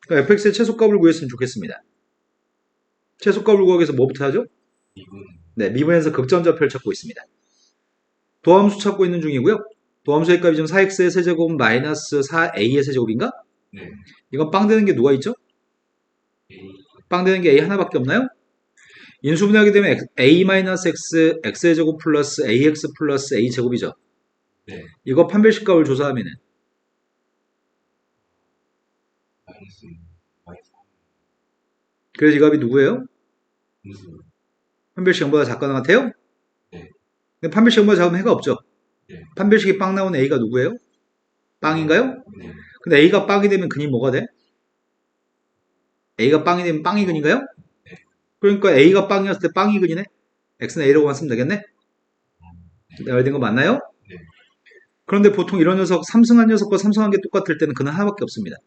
그러니까 fx의 최소값을 구했으면 좋겠습니다. 최소값을 구하기 위해서 뭐부터 하죠? 네, 미분에서 극전좌표를 찾고 있습니다. 도함수 찾고 있는 중이고요. 도함수의 값이 지금 4x의 세제곱 마이너스 4a의 세제곱인가? 네. 이건 빵 되는 게 누가 있죠? 빵 되는 게 a 하나밖에 없나요? 인수분해하게 되면 a-x, x의 제곱 플러스 ax 플러스 a 제곱이죠. 네. 이거 판별식 값을 조사하면은 그래서 이 값이 누구예요? 판별식 0보다 작거나 같아요? 네. 근데 판별식 0보다 작으면 해가 없죠. 네. 판별식이 빵 나오는 a가 누구예요? 빵인가요? 네. 근데 a가 빵이 되면 근이 뭐가 돼? a가 빵이 되면 빵이 근인가요? 그러니까 a가 빵이었을 때 빵이 근이네? x는 a라고만 쓰면 되겠네? 내가 말된 거 맞나요? 네. 그런데 보통 이런 녀석, 삼승한 녀석과 삼승한 게 똑같을 때는 그는 하나밖에 없습니다.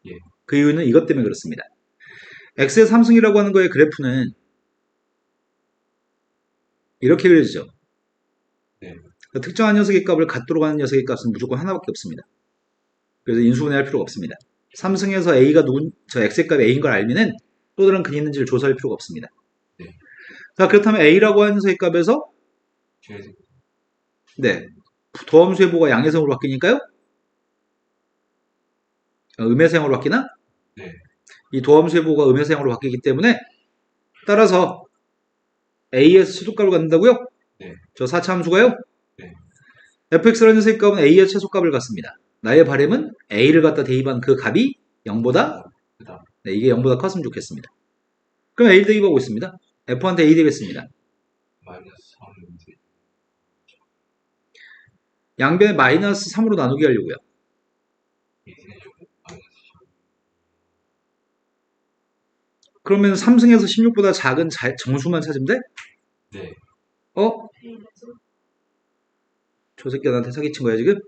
예. 그 이유는 이것 때문에 그렇습니다. x의 삼승이라고 하는 거의 그래프는 이렇게 그려지죠. 네. 그러니까 특정한 녀석의 값을 갖도록 하는 녀석의 값은 무조건 하나밖에 없습니다. 그래서 인수분해할 필요가 없습니다. 삼승에서 a가 저 x의 값이 a인 걸 알면은 또 다른 근이 있는지를 조사할 필요가 없습니다. 네. 자, 그렇다면 a라고 하는 녀석의 값에서 네, 도함수의 보가 양의성으로 바뀌니까요? 음의성으로 바뀌나? 네. 이 도함수의 보가 음의성으로 바뀌기 때문에 따라서 a에서 최소값을 갖는다고요? 네. 저 4차 함수가요? 네. fx라는 녀석의 값은 a의 최소값을 갖습니다. 나의 바램은 a를 갖다 대입한 그 값이 0보다 네, 이게 0보다 컸으면 좋겠습니다. 그럼 a를 대입하고 있습니다. f한테 a 되겠습니다. 양변에 마이너스 3으로 나누게 하려고요. 그러면 3승에서 16보다 작은 정수만 찾으면 돼? 네. 저 새끼가 나한테 사기친 거야 지금?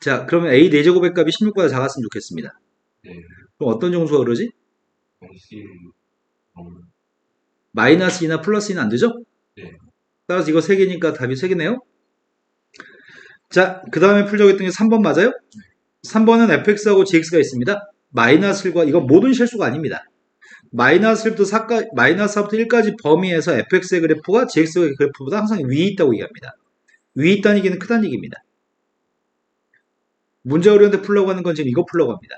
자, 그러면 a 4제곱의 값이 16보다 작았으면 좋겠습니다. 네. 그럼 어떤 정수가 그러지? 마이너스 2나 플러스 2는 안 되죠? 네. 따라서 이거 3개니까 답이 3개네요. 자, 그 다음에 풀자고 했던 게 3번 맞아요? 3번은 fx하고 gx가 있습니다. 마이너스 1과 이건 모든 실수가 아닙니다. 마이너스 1부터 마이너스 4부터 1까지 범위에서 fx의 그래프가 gx의 그래프보다 항상 위에 있다고 얘기합니다. 위에 있다는 얘기는 크다는 얘기입니다. 문제 어려운데 풀려고 하는 건 지금 이거 풀려고 합니다.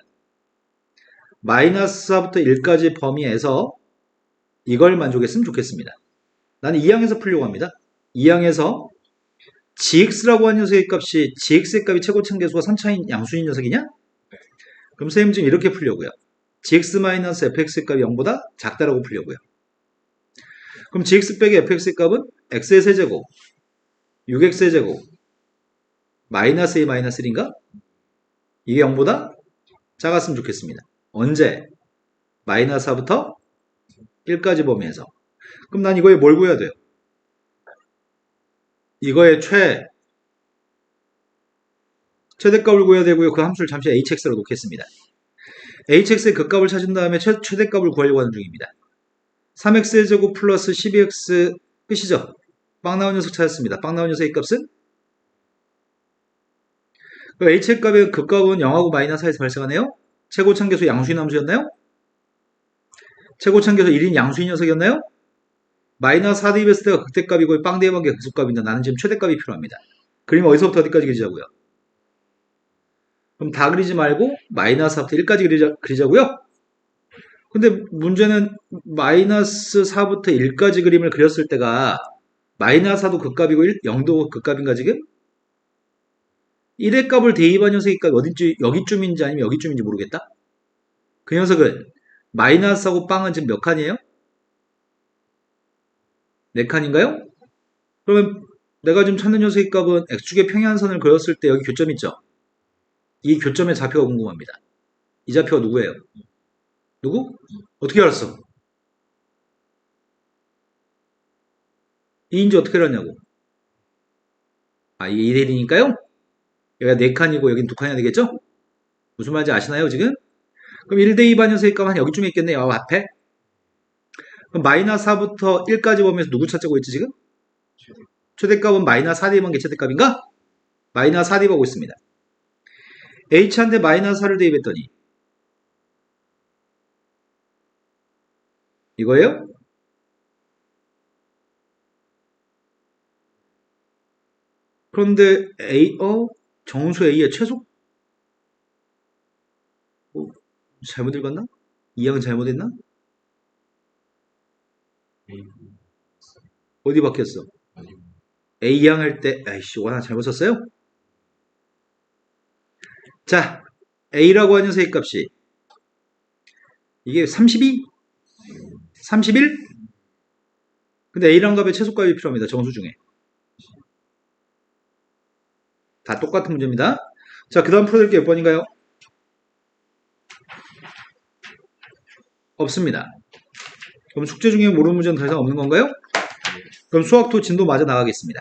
마이너스 4부터 1까지 범위에서 이걸 만족했으면 좋겠습니다. 나는 2항에서 풀려고 합니다. 2항에서 gx라고 하는 녀석의 값이 gx의 값이 최고차계수가 3차인 양수인 녀석이냐? 그럼 선생님 지금 이렇게 풀려고요. gx-fx의 값이 0보다 작다라고 풀려고요. 그럼 gx 빼기 fx의 값은 x의 세제곱 6x의 제곱 마이너스 a 마이너스 1인가? 이게 0보다 작았으면 좋겠습니다. 언제? 마이너스 4부터 1까지 범위에서. 그럼 난 이거에 뭘 구해야 돼요? 이거의 최대값을 구해야 되고요. 그 함수를 잠시 hx로 놓겠습니다. hx의 극값을 찾은 다음에 최대값을 구하려고 하는 중입니다. 3x의 제곱 플러스 12x 끝이죠? 빵 나온 녀석 찾았습니다. 빵 나온 녀석의 값은? 그 h의 값의 극값은 0하고 마이너스 4에서 발생하네요? 최고차계수 양수인 함수였나요? 최고차계수 1인 양수인 녀석이었나요? 마이너스 4 대입했을 때가 극대값이고 빵 대입한 게 극소값인데 나는 지금 최대값이 필요합니다. 그림 어디서부터 어디까지 그리자고요? 그럼 다 그리지 말고 마이너스 4부터 1까지 그리자고요? 근데 문제는 마이너스 4부터 1까지 그림을 그렸을 때가 마이너스 4도 극값이고 0도 극값인가 지금? 1의 값을 대입한 녀석의 값이 어딘지 여기쯤인지 아니면 여기쯤인지 모르겠다? 그 녀석은 마이너스하고 빵은 지금 몇 칸이에요? 4칸인가요? 그러면 내가 지금 찾는 녀석의 값은 x축의 평행선을 그렸을 때 여기 교점 있죠? 이 교점의 좌표가 궁금합니다. 이 좌표가 누구예요? 누구? 어떻게 알았어? 2인지 어떻게 알았냐고? 아, 이게 2대1이니까요? 여기가 4칸이고 여긴 2칸이야 되겠죠? 무슨 말인지 아시나요 지금? 그럼 1대2 반연수의 값은 한 여기쯤에 있겠네요. 앞에. 그럼 마이너스 4부터 1까지 보면서 누구 찾자고 했지 지금? 최대값은 마이너스 4 대입한 게 최대값인가? 마이너스 4 대입하고 있습니다. h한테 마이너스 4를 대입했더니 이거예요? 그런데 정수 A의 최소? 잘못 읽었나? 이항은 잘못했나? A. 어디 바뀌었어? 아니, A항 할 때, 아이씨, 하나 잘못 썼어요? 자, A라고 하는 녀석의 값이 이게 32? 31? 근데 A란 값의 최소값이 필요합니다. 정수 중에. 다 똑같은 문제입니다. 자, 그 다음 풀어드릴 게 몇 번인가요? 없습니다. 그럼 숙제 중에 모르는 문제는 더 이상 없는 건가요? 그럼 수학도 진도 맞아 나가겠습니다.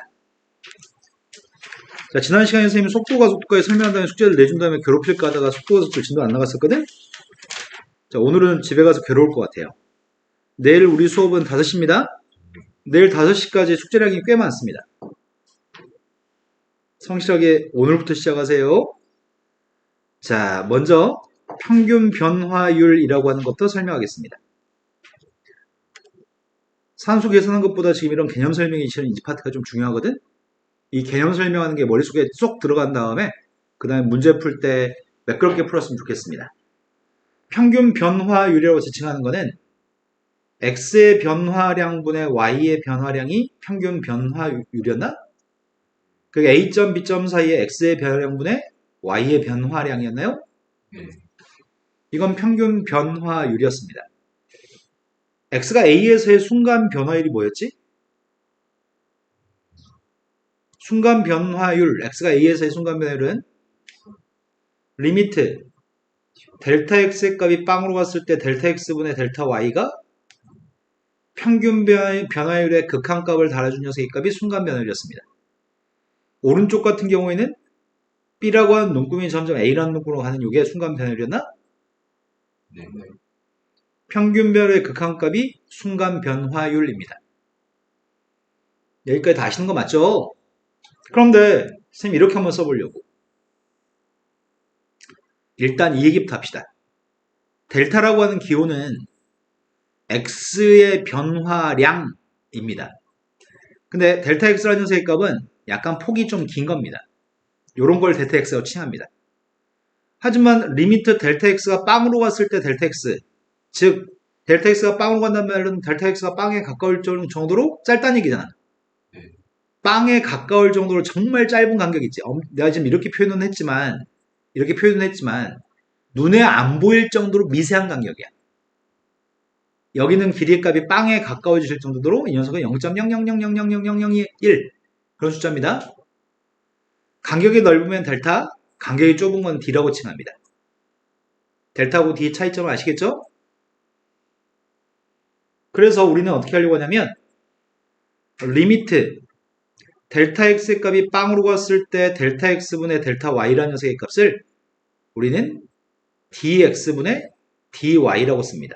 자, 지난 시간에 선생님이 속도가 설명한 다음에 숙제를 내준 다음에 괴롭힐까 하다가 속도 진도 안 나갔었거든? 자, 오늘은 집에 가서 괴로울 것 같아요. 내일 우리 수업은 5시입니다. 내일 5시까지 숙제량이 꽤 많습니다. 성실하게 오늘부터 시작하세요. 자, 먼저 평균 변화율이라고 하는 것도 설명하겠습니다. 산수 계산한 것보다 지금 이런 개념 설명이 실은 이 파트가 좀 중요하거든? 이 개념 설명하는 게 머릿속에 쏙 들어간 다음에 그 다음에 문제 풀 때 매끄럽게 풀었으면 좋겠습니다. 평균 변화율이라고 지칭하는 거는 x의 변화량분의 y의 변화량이 평균 변화율이었나? 그게 a점, b점 사이의 x의 변화량분의 y의 변화량이었나요? 네. 이건 평균 변화율이었습니다. x가 a에서의 순간 변화율이 뭐였지? 순간 변화율, x가 a에서의 순간 변화율은 리미트 델타 x의 값이 빵으로 갔을 때 델타 x분의 델타 y가 평균 변화율의 극한값을 달아준 녀석의 값이 순간 변화율이었습니다. 오른쪽 같은 경우에는 B라고 하는 눈금이 점점 A라는 눈금으로 가는 이게 순간 변화율이었나? 네. 평균 변화율의 극한값이 순간 변화율입니다. 여기까지 다 아시는 거 맞죠? 그런데 선생님 이렇게 한번 써보려고. 일단 이 얘기부터 합시다. 델타라고 하는 기호는 X의 변화량입니다. 근데 델타 X라는 녀석의 값은 약간 폭이 좀 긴 겁니다. 요런 걸 델타 X라고 칭합니다. 하지만 리미트 델타 X가 빵으로 갔을 때 델타 X, 즉 델타 X가 빵으로 간다는 말은 델타 X가 빵에 가까울 정도로 짧다는 얘기잖아. 네. 빵에 가까울 정도로 정말 짧은 간격이 있지. 내가 지금 이렇게 표현은 했지만 눈에 안 보일 정도로 미세한 간격이야. 여기는 길이의 값이 빵에 가까워지실 정도로 이 녀석은 0.000000001 그런 숫자입니다. 간격이 넓으면 델타, 간격이 좁은 건 D라고 칭합니다. 델타하고 D 차이점을 아시겠죠? 그래서 우리는 어떻게 하려고 하냐면 리미트 델타 X의 값이 빵으로 갔을 때 델타 X분의 델타 Y라는 녀석의 값을 우리는 dx분의 dy라고 씁니다.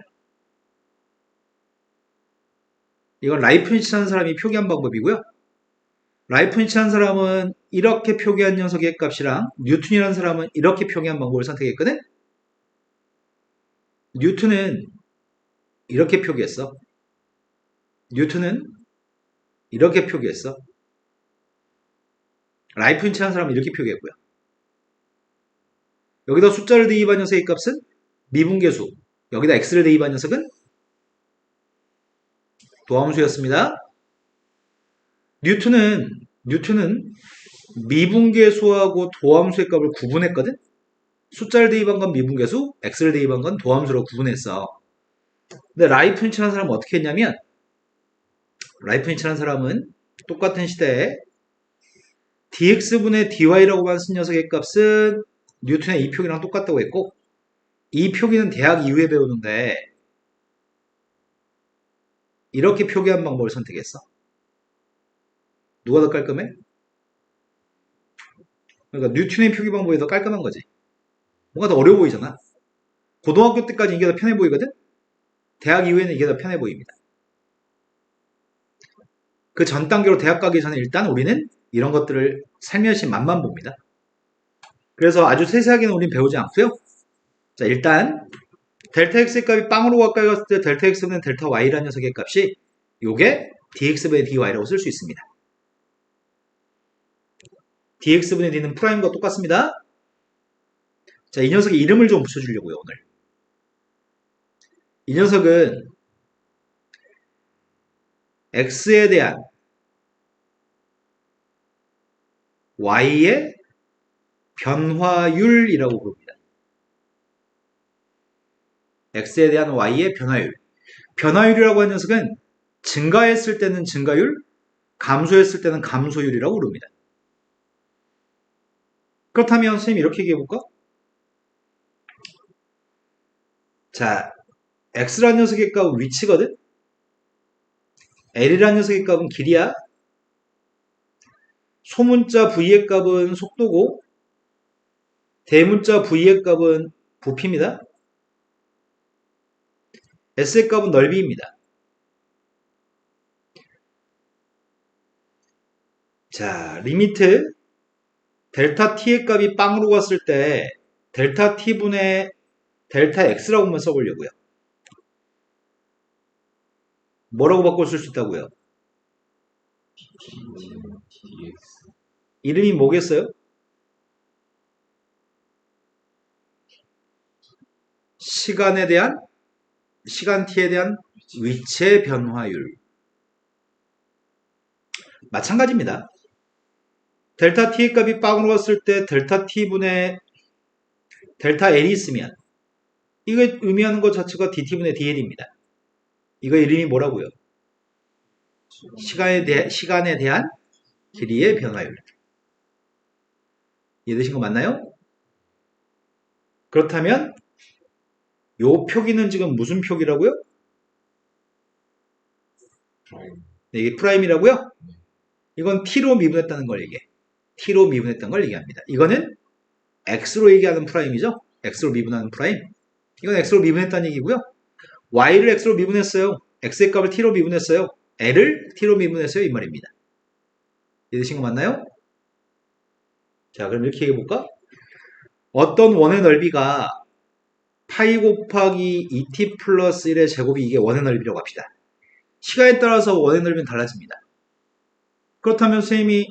이건 라이프니츠라는 사람이 표기한 방법이고요. 라이프니츠라는 사람은 이렇게 표기한 녀석의 값이랑 뉴턴이라는 사람은 이렇게 표기한 방법을 선택했거든. 뉴턴은 이렇게 표기했어. 뉴턴은 이렇게 표기했어. 라이프니츠라는 사람은 이렇게 표기했고요. 여기다 숫자를 대입한 녀석의 값은 미분계수. 여기다 x를 대입한 녀석은 도함수였습니다. 뉴턴은 미분계수하고 도함수의 값을 구분했거든. 숫자를 대입한 건 미분계수, x를 대입한 건 도함수로 구분했어. 근데 라이프니츠라는 사람은 어떻게 했냐면 라이프니츠라는 사람은 똑같은 시대에 dx분의 dy라고만 쓴 녀석의 값은 뉴턴의 이 표기랑 똑같다고 했고 이 표기는 대학 이후에 배우는데 이렇게 표기한 방법을 선택했어. 누가 더 깔끔해? 그러니까 뉴턴의 표기 방법이 더 깔끔한 거지. 뭔가 더 어려워 보이잖아. 고등학교 때까지 이게 더 편해 보이거든? 대학 이후에는 이게 더 편해 보입니다. 그 전 단계로 대학 가기 전에 일단 우리는 이런 것들을 살며시 맛만 봅니다. 그래서 아주 세세하게는 우린 배우지 않고요. 자, 일단 델타 x의 값이 빵으로 가까이 갔을 때 델타 x는 델타 y라는 녀석의 값이 요게 dx분의 dy라고 쓸 수 있습니다. dx분의 d는 프라임과 똑같습니다. 자, 이 녀석의 이름을 좀 붙여주려고요, 오늘. 이 녀석은 x에 대한 y의 변화율이라고 부릅니다. x에 대한 y의 변화율. 변화율이라고 하는 녀석은 증가했을 때는 증가율, 감소했을 때는 감소율이라고 부릅니다. 그렇다면 선생님 이렇게 얘기해볼까? 자, x라는 녀석의 값은 위치거든? l이라는 녀석의 값은 길이야. 소문자 v의 값은 속도고 대문자 v의 값은 부피입니다. s의 값은 넓이입니다. 자, 리미트 델타 t의 값이 빵으로 갔을 때 델타 t분의 델타 x라고 한번 써보려고요. 뭐라고 바꿔 쓸 수 있다고요? dx. 이름이 뭐겠어요? 시간에 대한 시간 t에 대한 위치의 변화율. 마찬가지입니다. 델타 t의 값이 빵으로 갔을 때 델타 t분의 델타 l이 있으면 이거 의미하는 것 자체가 dt분의 dl입니다. 이거 이름이 뭐라고요? 시간에 대한 길이의 변화율. 이해되신 거 맞나요? 그렇다면 요 표기는 지금 무슨 표기라고요? 프라임. 네, 이게 프라임이라고요? 이건 t로 미분했다는 걸 얘기해. t로 미분했다는 걸 얘기합니다. 이거는 x로 얘기하는 프라임이죠? x로 미분하는 프라임. 이건 x로 미분했다는 얘기고요. y를 x로 미분했어요. x의 값을 t로 미분했어요. l을 t로 미분했어요. 이 말입니다. 이해되신 거 맞나요? 자, 그럼 이렇게 얘기해볼까? 어떤 원의 넓이가 파이 곱하기 2t 플러스 1의 제곱이 이게 원의 넓이라고 합시다. 시간에 따라서 원의 넓이는 달라집니다. 그렇다면 선생님이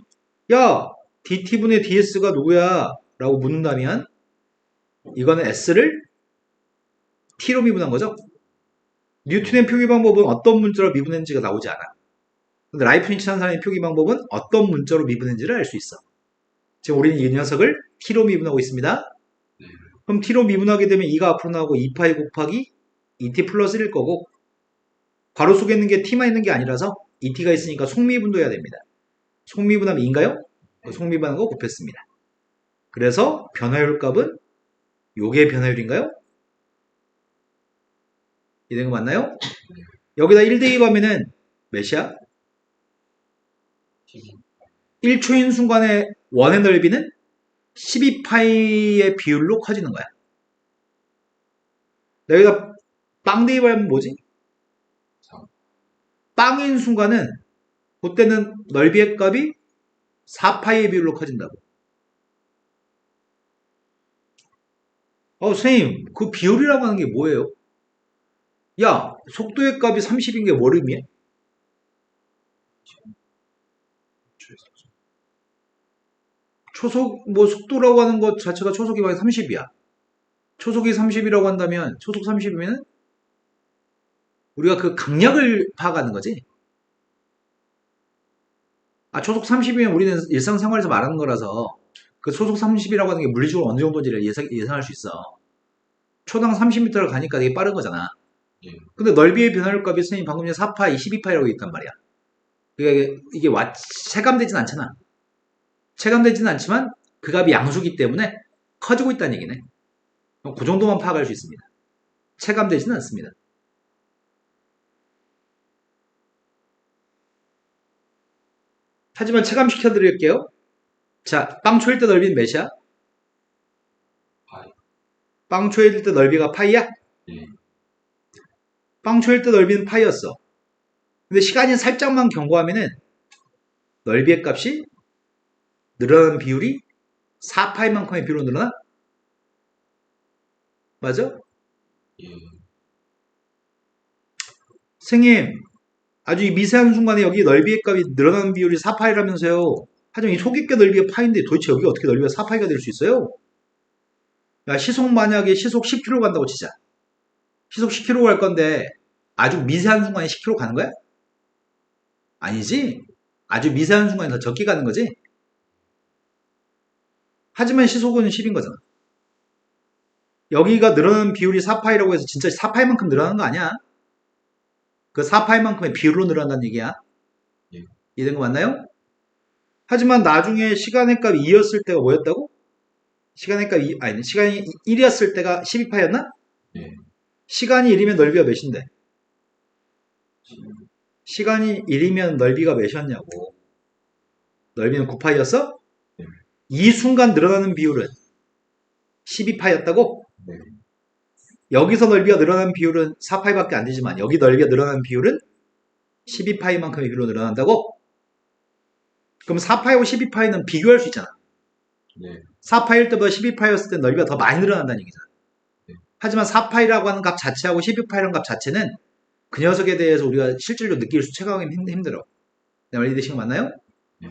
야, dt분의 ds가 누구야? 라고 묻는다면 이거는 s를 t로 미분한 거죠. 뉴턴의 표기 방법은 어떤 문자로 미분했는지가 나오지 않아. 근데 라이프니츠 한 사람의 표기 방법은 어떤 문자로 미분했는지를 알 수 있어. 지금 우리는 이 녀석을 t로 미분하고 있습니다. 그럼 t로 미분하게 되면 2가 앞으로 나오고 2파이 곱하기 2t 플러스 1일 거고 괄호 속에 있는 게 t만 있는 게 아니라서 2t가 있으니까 속미분도 해야 됩니다. 속미분하면 2인가요? 속미분한 거 곱했습니다. 그래서 변화율 값은 요게 변화율인가요? 이된 거 맞나요? 여기다 1 대입하면은 몇이야? 1초인 순간에 원의 넓이는 12파이의 비율로 커지는 거야. 여기다 빵 대입하면 뭐지? 빵인 순간은 그때는 넓이의 값이 4파이의 비율로 커진다고. 선생님, 그 비율이라고 하는 게 뭐예요? 야, 속도의 값이 30인 게 뭘 의미해? 초속, 속도라고 하는 것 자체가 초속이 30이야. 초속이 30이라고 한다면, 초속 30이면, 우리가 그 강약을 파악하는 거지? 초속 30이면 우리는 일상생활에서 말하는 거라서, 그 초속 30이라고 하는 게 물리적으로 어느 정도인지를 예상할 수 있어. 초당 30m를 가니까 되게 빠른 거잖아. 근데 넓이의 변화율 값이 선생님 방금 전에 4파이, 12파이라고 했단 말이야. 그러니까 이게 체감되진 않잖아. 체감되지는 않지만 그 값이 양수기 때문에 커지고 있다는 얘기네. 그 정도만 파악할 수 있습니다. 체감되지는 않습니다. 하지만 체감시켜 드릴게요. 자, 빵 초일 때 넓이는 몇이야? 파이. 빵 초일 때 넓이가 파이야? 예. 빵 초일 때 넓이는 파이였어. 근데 시간이 살짝만 경과하면은 넓이의 값이 늘어나는 비율이 4파이만큼의 비율로 늘어나? 맞아? 예. 선생님, 아주 이 미세한 순간에 여기 넓이의 값이 늘어나는 비율이 4파이라면서요. 하지만 이 속입계 넓이가 파인데 도대체 여기가 어떻게 넓이가 4파이가 될 수 있어요? 야, 시속 만약에 시속 10km 간다고 치자. 시속 10km 갈 건데 아주 미세한 순간에 10km 가는 거야? 아니지. 아주 미세한 순간에 더 적게 가는 거지. 하지만 시속은 10인 거잖아. 여기가 늘어나는 비율이 4파이라고 해서 진짜 4파이만큼 늘어나는 거 아니야? 그 4파이만큼의 비율로 늘어난다는 얘기야. 예. 이해된 거 맞나요? 하지만 나중에 시간의 값이 2였을 때가 뭐였다고? 시간의 값이, 아니, 시간이 1이었을 때가 12파이였나? 예. 시간이 1이면 넓이가 몇인데? 시간이 1이면 넓이가 몇이었냐고. 넓이는 9파이였어? 네. 이 순간 늘어나는 비율은 12파이였다고? 네. 여기서 넓이가 늘어나는 비율은 4파이밖에 안 되지만 여기 넓이가 늘어나는 비율은 12파이만큼의 비율로 늘어난다고? 그럼 4파이하고 12파이는 비교할 수 있잖아. 네. 4파일 때보다 12파이였을 때 넓이가 더 많이 늘어난다는 얘기잖아. 네. 하지만 4파이라고 하는 값 자체하고 12파이라는 값 자체는 그 녀석에 대해서 우리가 실질로 느낄 수 체감하기 힘들어. 내 말 이해되신 거 맞나요? 네.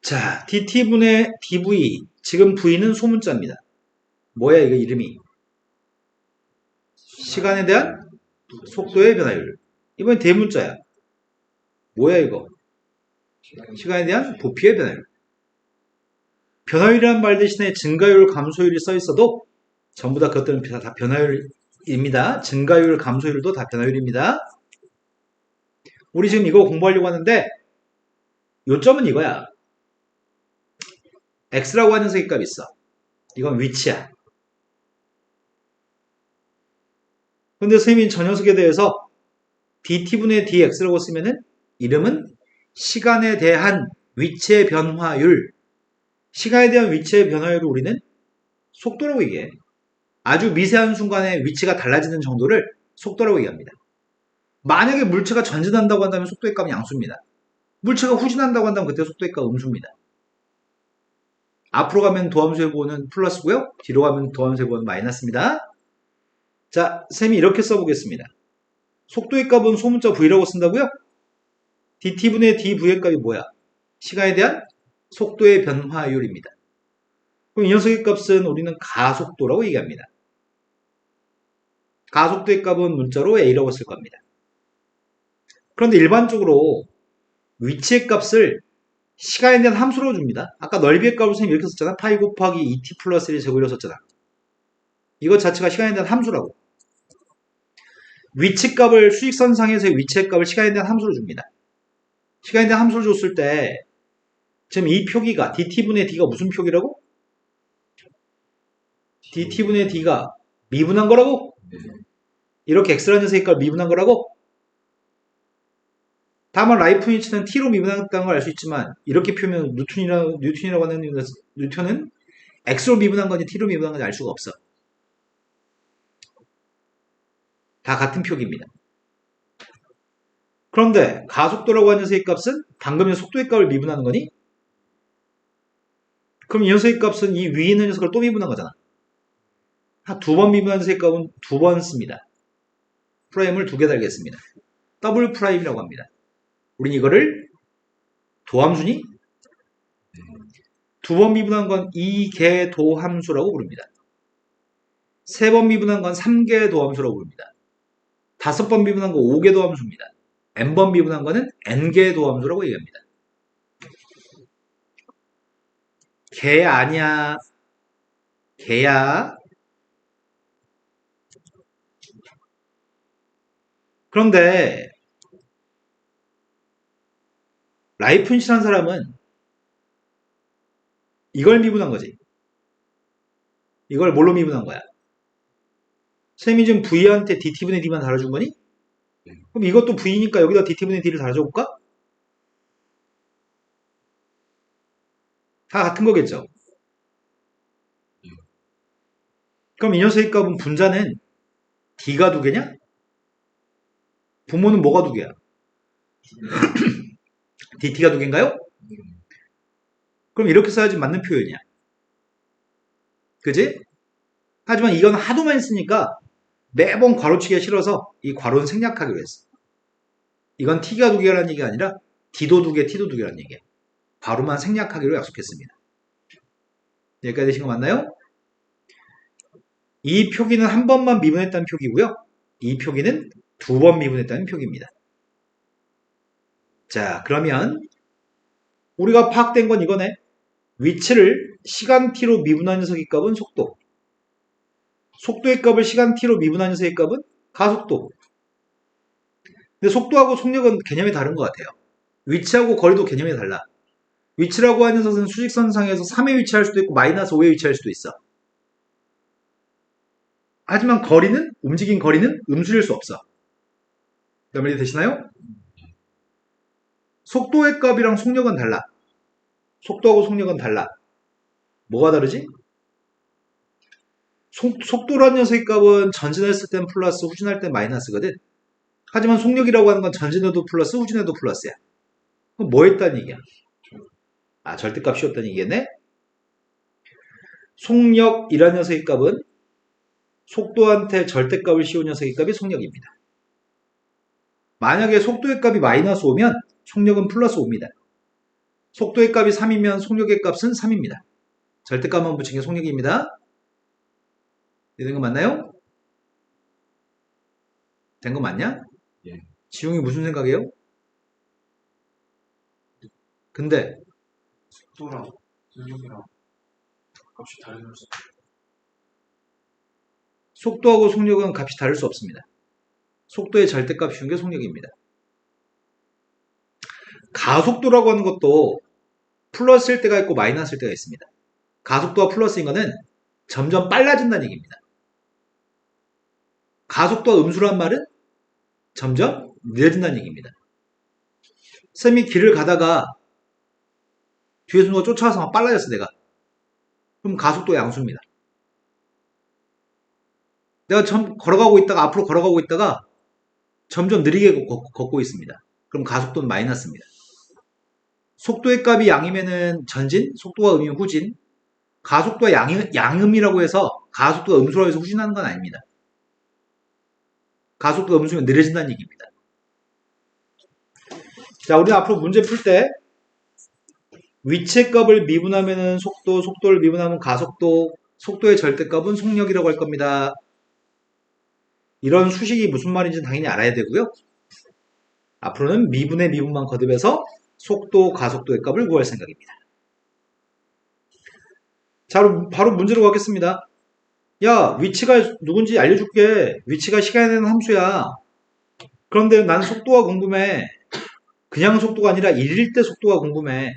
자, dt분의 dv. 지금 v는 소문자입니다. 뭐야 이거 이름이? 시간에 대한 속도의 변화율. 이번엔 대문자야. 뭐야 이거? 시간에 대한 부피의 변화율. 변화율이라는 말 대신에 증가율, 감소율이 써 있어도 전부 다 그것들은 다 변화율입니다. 증가율, 감소율도 다 변화율입니다. 우리 지금 이거 공부하려고 하는데 요점은 이거야. x라고 하는 녀석의 값이 있어. 이건 위치야. 근데 선생님이 저 녀석에 대해서 dt분의 dx라고 쓰면은 이름은 시간에 대한 위치의 변화율. 시간에 대한 위치의 변화율을 우리는 속도라고 얘기해. 아주 미세한 순간에 위치가 달라지는 정도를 속도라고 얘기합니다. 만약에 물체가 전진한다고 한다면 속도의 값은 양수입니다. 물체가 후진한다고 한다면 그때 속도의 값은 음수입니다. 앞으로 가면 도함수의 보호는 플러스고요. 뒤로 가면 도함수의 보호는 마이너스입니다. 자, 쌤이 이렇게 써보겠습니다. 속도의 값은 소문자 v라고 쓴다고요? dt분의 dv의 값이 뭐야? 시간에 대한 속도의 변화율입니다. 그럼 이 녀석의 값은 우리는 가속도라고 얘기합니다. 가속도의 값은 문자로 a라고 쓸 겁니다. 그런데 일반적으로 위치의 값을 시간에 대한 함수로 줍니다. 아까 넓이의 값을 선생님 이렇게 썼잖아. 파이 곱하기 2t 플러스 1의 제곱이라고 썼잖아. 이것 자체가 시간에 대한 함수라고. 위치값을 수직선상에서의 위치의 값을 시간에 대한 함수로 줍니다. 시간에 대한 함수를 줬을 때 지금 이 표기가 dt분의 d가 무슨 표기라고? dt분의 d가 미분한 거라고? 네. 이렇게 x라는 녀석의 값을 미분한 거라고? 다만 라이프니츠는 t로 미분했다는 걸 알 수 있지만 이렇게 표면 뉴턴이라고 하는 뉴턴은 x로 미분한 건지 t로 미분한 건지 알 수가 없어. 다 같은 표기입니다. 그런데 가속도라고 하는 녀석의 값은 방금 속도의 값을 미분하는 거니? 그럼 이 녀석의 값은 이 위에 있는 녀석을 또 미분한 거잖아. 한 두 번 미분한 녀석의 값은 두 번 씁니다. 프라임을 두 개 달겠습니다. 더블 프라임이라고 합니다. 우린 이거를 도함수니? 두 번 미분한 건 2개 도함수라고 부릅니다. 세 번 미분한 건 3개 도함수라고 부릅니다. 다섯 번 미분한 거 5개 도함수입니다. n번 미분한 거는 n개 도함수라고 얘기합니다. 개 아니야. 개야. 그런데 라이푼시라는 사람은 이걸 미분한 거지. 이걸 뭘로 미분한 거야? 쌤이 지금 V한테 dt분의 d만 달아준 거니? 그럼 이것도 V니까 여기다 dt분의 d를 달아줘볼까? 다 같은 거겠죠? 그럼 이 녀석의 값은 분자는 d가 두 개냐? 분모는 뭐가 두 개야? dt가 2개인가요? 그럼 이렇게 써야지 맞는 표현이야. 그지? 하지만 이건 하도 많이 쓰니까 매번 괄호치기가 싫어서 이 괄호는 생략하기로 했어. 이건 t가 2개라는 얘기가 아니라 d도 2개, t도 2개라는 얘기야. 괄호만 생략하기로 약속했습니다. 여기까지 되신 거 맞나요? 이 표기는 한 번만 미분했다는 표기고요. 이 표기는 2번 미분했다는 표기입니다. 자, 그러면 우리가 파악된 건 이거네. 위치를 시간 t로 미분한 녀석의 값은 속도. 속도의 값을 시간 t로 미분한 녀석의 값은 가속도. 근데 속도하고 속력은 개념이 다른 것 같아요. 위치하고 거리도 개념이 달라. 위치라고 하는 녀석은 수직선상에서 3에 위치할 수도 있고 마이너스 5에 위치할 수도 있어. 하지만 거리는, 움직인 거리는 음수일 수 없어. 연결이 되시나요? 속도의 값이랑 속력은 달라. 속도하고 속력은 달라. 뭐가 다르지? 속도라는 녀석의 값은 전진했을 땐 플러스, 후진할 땐 마이너스거든. 하지만 속력이라고 하는 건 전진해도 플러스, 후진해도 플러스야. 그럼 뭐 했다는 얘기야? 아, 절대값 씌웠다는 얘기겠네? 속력이라는 녀석의 값은 속도한테 절대값을 씌운 녀석의 값이 속력입니다. 만약에 속도의 값이 마이너스 5면 속력은 플러스 5입니다. 속도의 값이 3이면 속력의 값은 3입니다. 절대값만 붙인 게 속력입니다. 된 거 맞나요? 된 거 맞냐? 예. 지용이 무슨 생각이에요? 근데 속도랑 속력이랑 값이 다른 수. 속도하고 속력은 값이 다를 수 없습니다. 속도의 절대값 씌운 게 속력입니다. 가속도라고 하는 것도 플러스일 때가 있고 마이너스일 때가 있습니다. 가속도가 플러스인 거는 점점 빨라진다는 얘기입니다. 가속도가 음수란 말은 점점 느려진다는 얘기입니다. 쌤이 길을 가다가 뒤에서 누가 쫓아와서 막 빨라졌어 내가. 그럼 가속도 양수입니다. 내가 걸어가고 있다가 앞으로 걸어가고 있다가 점점 느리게 걷고 있습니다. 그럼 가속도는 마이너스입니다. 속도의 값이 양이면은 전진, 속도가 음이면 후진. 가속도가 양음이라고 해서 가속도가 음수라고 해서 후진하는 건 아닙니다. 가속도가 음수면 느려진다는 얘기입니다. 자, 우리 앞으로 문제 풀 때 위치의 값을 미분하면은 속도, 속도를 미분하면 가속도, 속도의 절대값은 속력이라고 할 겁니다. 이런 수식이 무슨 말인지 당연히 알아야 되고요. 앞으로는 미분의 미분만 거듭해서 속도, 가속도의 값을 구할 생각입니다. 자, 바로 문제로 가겠습니다. 야, 위치가 누군지 알려줄게. 위치가 시간에 대한 함수야. 그런데 난 속도가 궁금해. 그냥 속도가 아니라 1일 때 속도가 궁금해.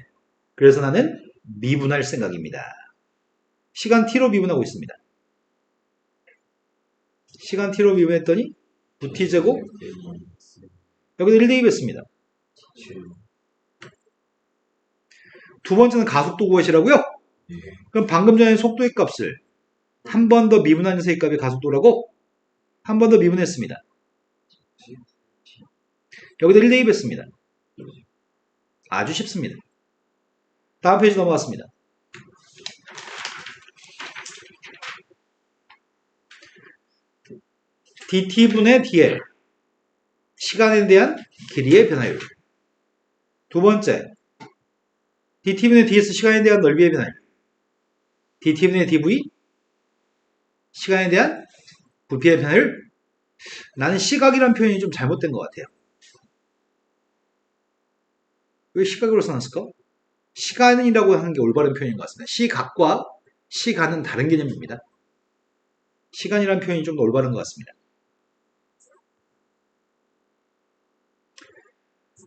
그래서 나는 미분할 생각입니다. 시간 t로 미분하고 있습니다. 시간 t로 미분했더니 9t제곱 여기도 1 대입했습니다. 두 번째는 가속도 구하시라고요? 예. 그럼 방금 전에 속도의 값을 한 번 더 미분한 녀석의 값이 가속도라고 한 번 더 미분했습니다. 여기도 1 대입했습니다. 아주 쉽습니다. 다음 페이지 넘어갔습니다. dt분의 dl 시간에 대한 길이의 변화율. 두 번째 dt분의 ds 시간에 대한 넓이의 변화율. dt분의 dv 시간에 대한 부피의 변화율. 나는 시각이란 표현이 좀 잘못된 것 같아요. 왜 시각으로 써놨을까? 시간이라고 하는 게 올바른 표현인 것 같습니다. 시각과 시간은 다른 개념입니다. 시간이란 표현이 좀 더 올바른 것 같습니다.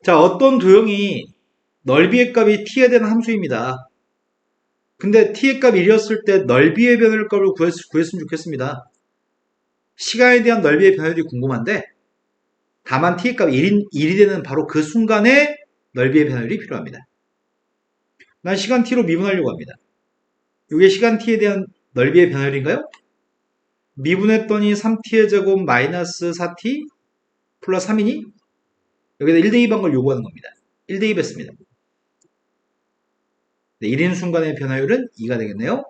자, 어떤 도형이 넓이의 값이 t에 대한 함수입니다. 근데 t의 값이 1이었을 때 넓이의 변화율 값을 구했으면 좋겠습니다. 시간에 대한 넓이의 변화율이 궁금한데 다만 t의 값이 1이 되는 바로 그 순간에 넓이의 변화율이 필요합니다. 난 시간 t로 미분하려고 합니다. 이게 시간 t에 대한 넓이의 변화율인가요? 미분했더니 3t의 제곱 마이너스 4t 플러스 3이니? 여기다 1대입한 걸 요구하는 겁니다. 1대입했습니다. 네, 1인 순간의 변화율은 2가 되겠네요.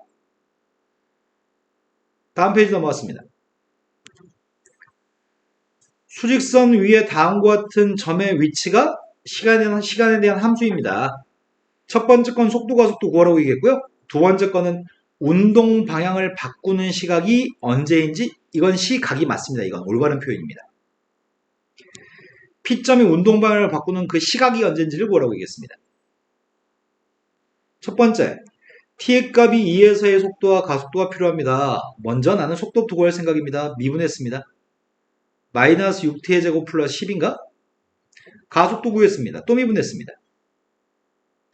다음 페이지 넘어갔습니다. 수직선 위에 다음과 같은 점의 위치가 시간에 대한 함수입니다. 첫 번째 건 속도가 속도 구하라고 얘기했고요. 두 번째 거는 운동 방향을 바꾸는 시각이 언제인지, 이건 시각이 맞습니다. 이건 올바른 표현입니다. P점이 운동 방향을 바꾸는 그 시각이 언제인지를 구하라고 얘기했습니다. 첫 번째, t의 값이 2에서의 속도와 가속도가 필요합니다. 먼저 나는 속도부터 구할 생각입니다. 미분했습니다. 마이너스 6t의 제곱 플러스 10인가? 가속도 구했습니다. 또 미분했습니다.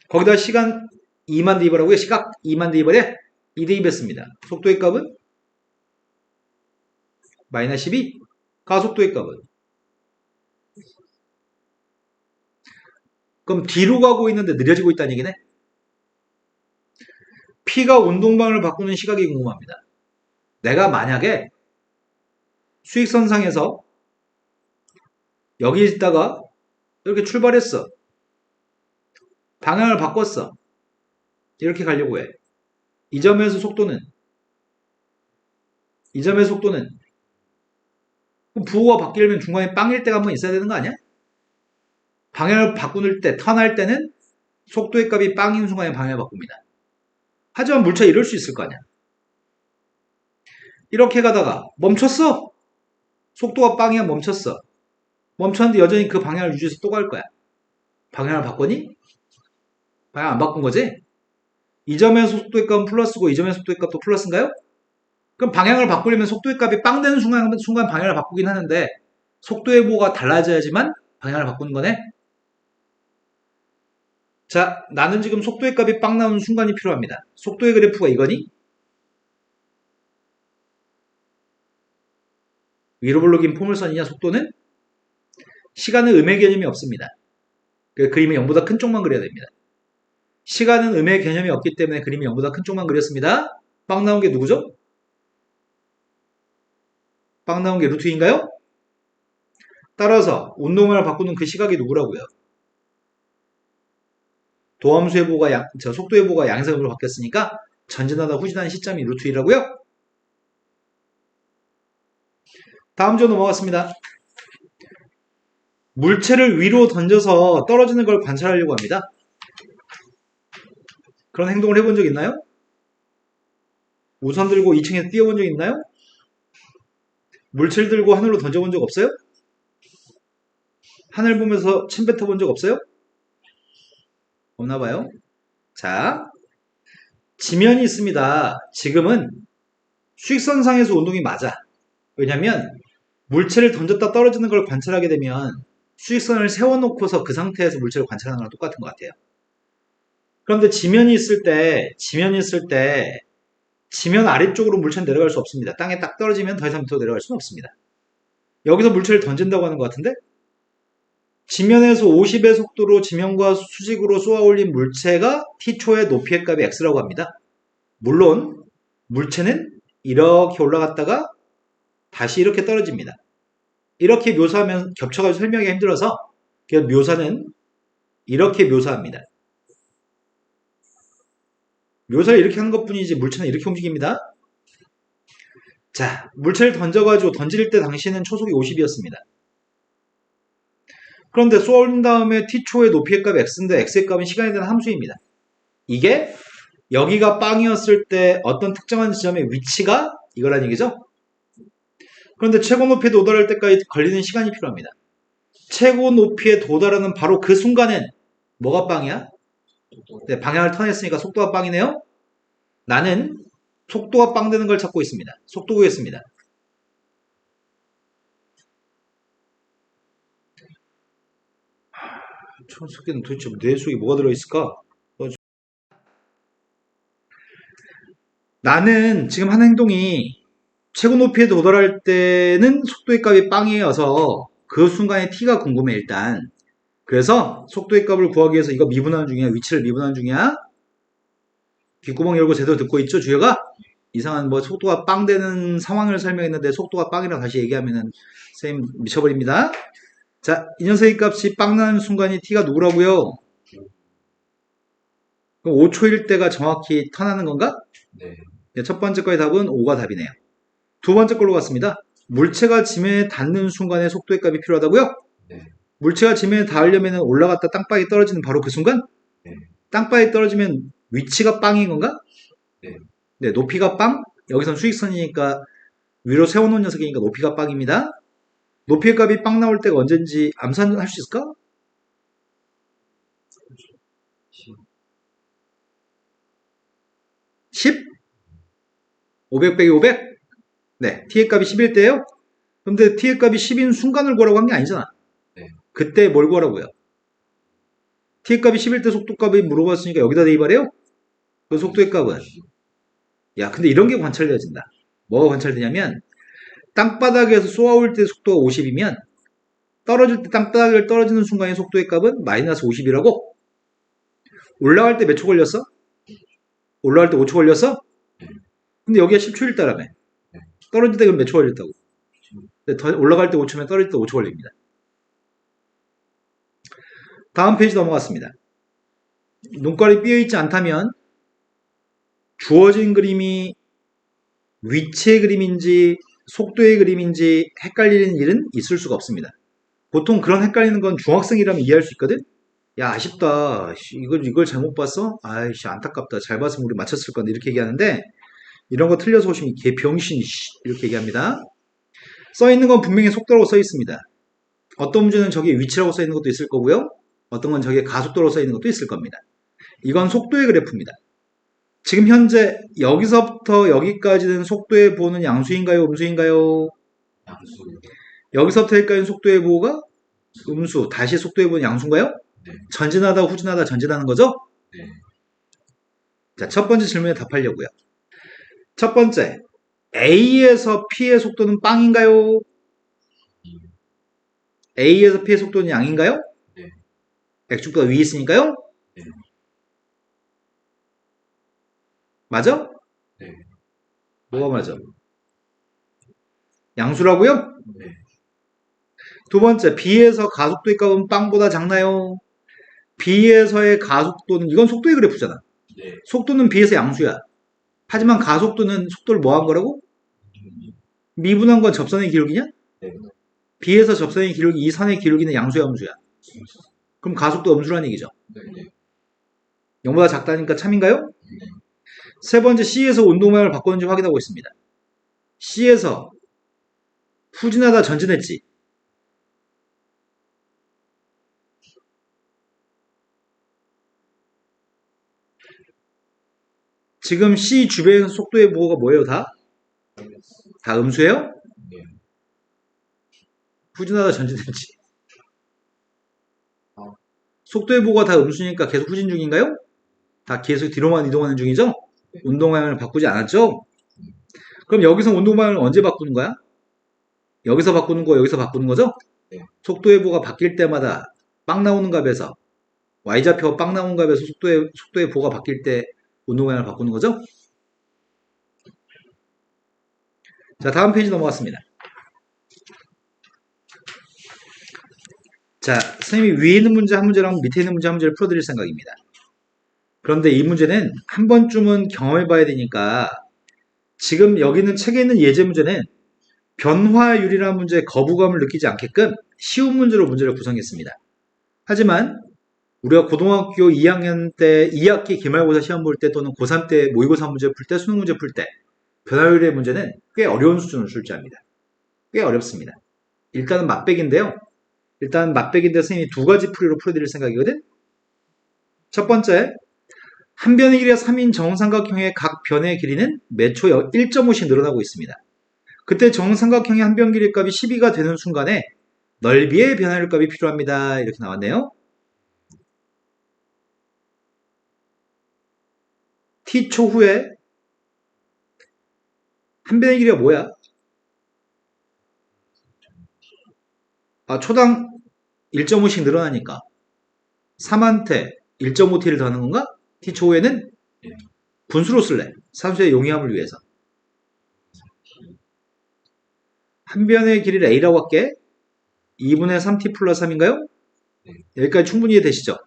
거기다 시간 2만 대입하라고요. 시각 2만 대입하래? 2 대입했습니다. 속도의 값은? 마이너스 12. 가속도의 값은? 그럼 뒤로 가고 있는데 느려지고 있다는 얘기네? P가 운동방을 바꾸는 시각이 궁금합니다. 내가 만약에 수익선상에서 여기 있다가 이렇게 출발했어. 방향을 바꿨어. 이렇게 가려고 해. 이 점에서 속도는 부호가 바뀌려면 중간에 빵일 때가 한번 있어야 되는 거 아니야? 방향을 바꾸는 때, 턴할 때는 속도의 값이 빵인 순간에 방향을 바꿉니다. 하지만 물차 이럴 수 있을 거 아니야? 이렇게 가다가 멈췄어. 속도가 빵이야. 멈췄어. 멈췄는데 여전히 그 방향을 유지해서 또 갈 거야. 방향을 바꾸니? 방향 안 바꾼 거지? 이 점의 속도의 값은 플러스고 이 점의 속도의 값도 플러스인가요? 그럼 방향을 바꾸려면 속도의 값이 빵 되는 순간 방향을 바꾸긴 하는데 속도의 보호가 달라져야지만 방향을 바꾸는 거네? 자, 나는 지금 속도의 값이 빵 나오는 순간이 필요합니다. 속도의 그래프가 이거니? 위로 블록인 포물선이냐 속도는? 시간은 음의 개념이 없습니다. 그림의 0보다 큰 쪽만 그려야 됩니다. 시간은 음의 개념이 없기 때문에 그림이 0보다 큰 쪽만 그렸습니다. 빵 나온 게 누구죠? 빵 나온 게 루트 2인가요? 따라서 운동을 바꾸는 그 시각이 누구라고요? 도함수의 보가 속도의 보가 양성으로 바뀌었으니까 전진하다 후진하는 시점이 루트 2라고요? 다음 주 넘어갔습니다. 물체를 위로 던져서 떨어지는 걸 관찰하려고 합니다. 그런 행동을 해본 적 있나요? 우선 들고 2층에서 뛰어본 적 있나요? 물체를 들고 하늘로 던져본 적 없어요? 하늘 보면서 침 뱉어본 적 없어요? 없나 봐요. 자, 지면이 있습니다. 지금은 수익선상에서 운동이 맞아. 왜냐면 물체를 던졌다 떨어지는 걸 관찰하게 되면 수익선을 세워놓고서 그 상태에서 물체를 관찰하는 거랑 똑같은 것 같아요. 그런데 지면이 있을 때 지면 아래쪽으로 물체는 내려갈 수 없습니다. 땅에 딱 떨어지면 더 이상 밑으로 내려갈 수는 없습니다. 여기서 물체를 던진다고 하는 것 같은데 지면에서 50의 속도로 지면과 수직으로 쏘아 올린 물체가 t초의 높이의 값이 x라고 합니다. 물론 물체는 이렇게 올라갔다가 다시 이렇게 떨어집니다. 이렇게 묘사하면 겹쳐가지고 설명하기가 힘들어서 묘사는 이렇게 묘사합니다. 묘사를 이렇게 하는 것뿐이지 물체는 이렇게 움직입니다. 자, 물체를 던져가지고 던질 때 당시에는 초속이 50이었습니다. 그런데 쏘아올린 다음에 t초의 높이의 값이 x인데 x의 값은 시간에 대한 함수입니다. 이게 여기가 빵이었을 때 어떤 특정한 지점의 위치가 이거란 얘기죠. 그런데 최고 높이에 도달할 때까지 걸리는 시간이 필요합니다. 최고 높이에 도달하는 바로 그 순간엔 뭐가 빵이야? 네, 방향을 턴했으니까 속도가 빵이네요. 나는 속도가 빵 되는 걸 찾고 있습니다. 속도 구했습니다. 저 새끼는 도대체 뇌 속에 뭐가 들어있을까? 나는 지금 한 행동이 최고 높이에 도달할 때는 속도의 값이 빵이어서 그 순간에 t가 궁금해 일단. 그래서 속도의 값을 구하기 위해서 이거 미분하는 중이야. 위치를 미분하는 중이야. 귓구멍 열고 제대로 듣고 있죠 주여가? 이상한 뭐 속도가 빵 되는 상황을 설명했는데 속도가 빵이라고 다시 얘기하면은 선생님 미쳐버립니다. 자, 이 녀석의 값이 빵 나는 순간이 t가 누구라고요? 그럼 5초일 때가 정확히 턴하는 건가? 네. 네, 첫 번째 거의 답은 5가 답이네요. 두 번째 걸로 갔습니다. 물체가 지면에 닿는 순간에 속도의 값이 필요하다고요? 네. 물체가 지면에 닿으려면 올라갔다 땅바닥에 떨어지는 바로 그 순간? 네. 땅바닥에 떨어지면 위치가 빵인 건가? 네. 네, 높이가 빵? 여기선 수직선이니까 위로 세워놓은 녀석이니까 높이가 빵입니다. 높이의 값이 빵 나올 때가 언젠지 암산할 수 있을까? 10? 500 빼기 500? 네, t의 값이 10일 때요. 근데 t의 값이 10인 순간을 구하라고 한 게 아니잖아. 네. 그때 뭘 구하라고요? t의 값이 10일 때 속도값이 물어봤으니까 여기다 대입하래요? 그 속도의 값은? 야, 근데 이런 게 관찰되어진다. 뭐가 관찰되냐면 땅바닥에서 쏘아올 때 속도가 50이면 떨어질 때 땅바닥을 떨어지는 순간의 속도의 값은 마이너스 50이라고? 올라갈 때 몇 초 걸렸어? 올라갈 때 5초 걸렸어? 근데 여기가 10초일 때라며. 떨어질 때 그럼 몇 초 걸렸다고? 근데 더 올라갈 때 5초면 떨어질 때 5초 걸립니다. 다음 페이지 넘어갔습니다. 눈깔이 삐어있지 않다면 주어진 그림이 위치의 그림인지 속도의 그림인지 헷갈리는 일은 있을 수가 없습니다. 보통 그런 헷갈리는 건 중학생이라면 이해할 수 있거든? 야, 아쉽다. 이걸 잘못 봤어? 아이씨, 안타깝다. 잘 봤으면 우리 맞췄을 건데. 이렇게 얘기하는데, 이런 거 틀려서 오시면 개병신, 이렇게 얘기합니다. 써 있는 건 분명히 속도라고 써 있습니다. 어떤 문제는 저기 위치라고 써 있는 것도 있을 거고요. 어떤 건 저기 가속도로 써 있는 것도 있을 겁니다. 이건 속도의 그래프입니다. 지금 현재 여기서부터 여기까지는 속도의 보호는 양수인가요? 음수인가요? 양수. 여기서부터 여기까지는 속도의 보호가 음수, 다시 속도의 보호는 양수인가요? 네. 전진하다 후진하다 전진하는 거죠? 네. 자, 첫 번째 질문에 답하려고요. 첫 번째, A에서 P의 속도는 빵인가요? A에서 P의 속도는 양인가요? 네. X축보다 위에 있으니까요? 네. 맞아? 네. 뭐가 맞아? 양수라고요? 네. 두 번째, B에서 가속도의 값은 빵보다 작나요? B에서의 가속도는, 이건 속도의 그래프잖아. 네. 속도는 B에서 양수야. 하지만 가속도는 속도를 뭐 한 거라고? 미분한 건 접선의 기울기냐? 네. B에서 접선의 기울기, 이 선의 기울기는 양수야, 음수야? 그럼 가속도 음수라는 얘기죠. 네. 0보다 작다니까 참인가요? 네. 세 번째, C에서 운동 방향을 바꿨는지 확인하고 있습니다. C에서 후진하다 전진했지. 지금 C 주변 속도의 보호가 뭐예요, 다? 다 음수예요? 네. 후진하다 전진했지. 어. 속도의 보호가 다 음수니까 계속 후진 중인가요? 다 계속 뒤로만 이동하는 중이죠? 네. 운동 방향을 바꾸지 않았죠? 그럼 여기서 운동 방향을 언제 바꾸는 거야? 여기서 바꾸는 거, 여기서 바꾸는 거죠? 네. 속도의 보호가 바뀔 때마다 빵 나오는 값에서 y좌표가 빵 나오는 값에서 속도의 보호가 바뀔 때 운동 방향을 바꾸는 거죠? 자, 다음 페이지 넘어갔습니다. 자, 선생님이 위에 있는 문제 한 문제랑 밑에 있는 문제 한 문제를 풀어드릴 생각입니다. 그런데 이 문제는 한 번쯤은 경험해 봐야 되니까 지금 여기 있는 책에 있는 예제 문제는 변화율이라는 문제에 거부감을 느끼지 않게끔 쉬운 문제로 문제를 구성했습니다. 하지만 우리가 고등학교 2학년 때 2학기 기말고사 시험 볼 때 또는 고3 때 모의고사 문제 풀 때 수능 문제 풀 때 변화율의 문제는 꽤 어려운 수준을 출제합니다. 꽤 어렵습니다. 일단은 맛배기인데요. 일단 맛배기인데 선생님이 두 가지 풀이로 풀어드릴 생각이거든. 첫 번째, 한 변의 길이가 3인 정삼각형의 각 변의 길이는 매초 1.5씩 늘어나고 있습니다. 그때 정삼각형의 한 변 길이 값이 12가 되는 순간에 넓이의 변화율 값이 필요합니다. 이렇게 나왔네요. t초 후에 한 변의 길이가 뭐야? 초당 1.5씩 늘어나니까 3한테 1.5t를 더하는 건가? t초 후에는 분수로 쓸래. 산수의 용이함을 위해서. 한 변의 길이를 a라고 할게. 2분의 3t 플러스 3인가요? 네. 여기까지 충분히 이해되시죠?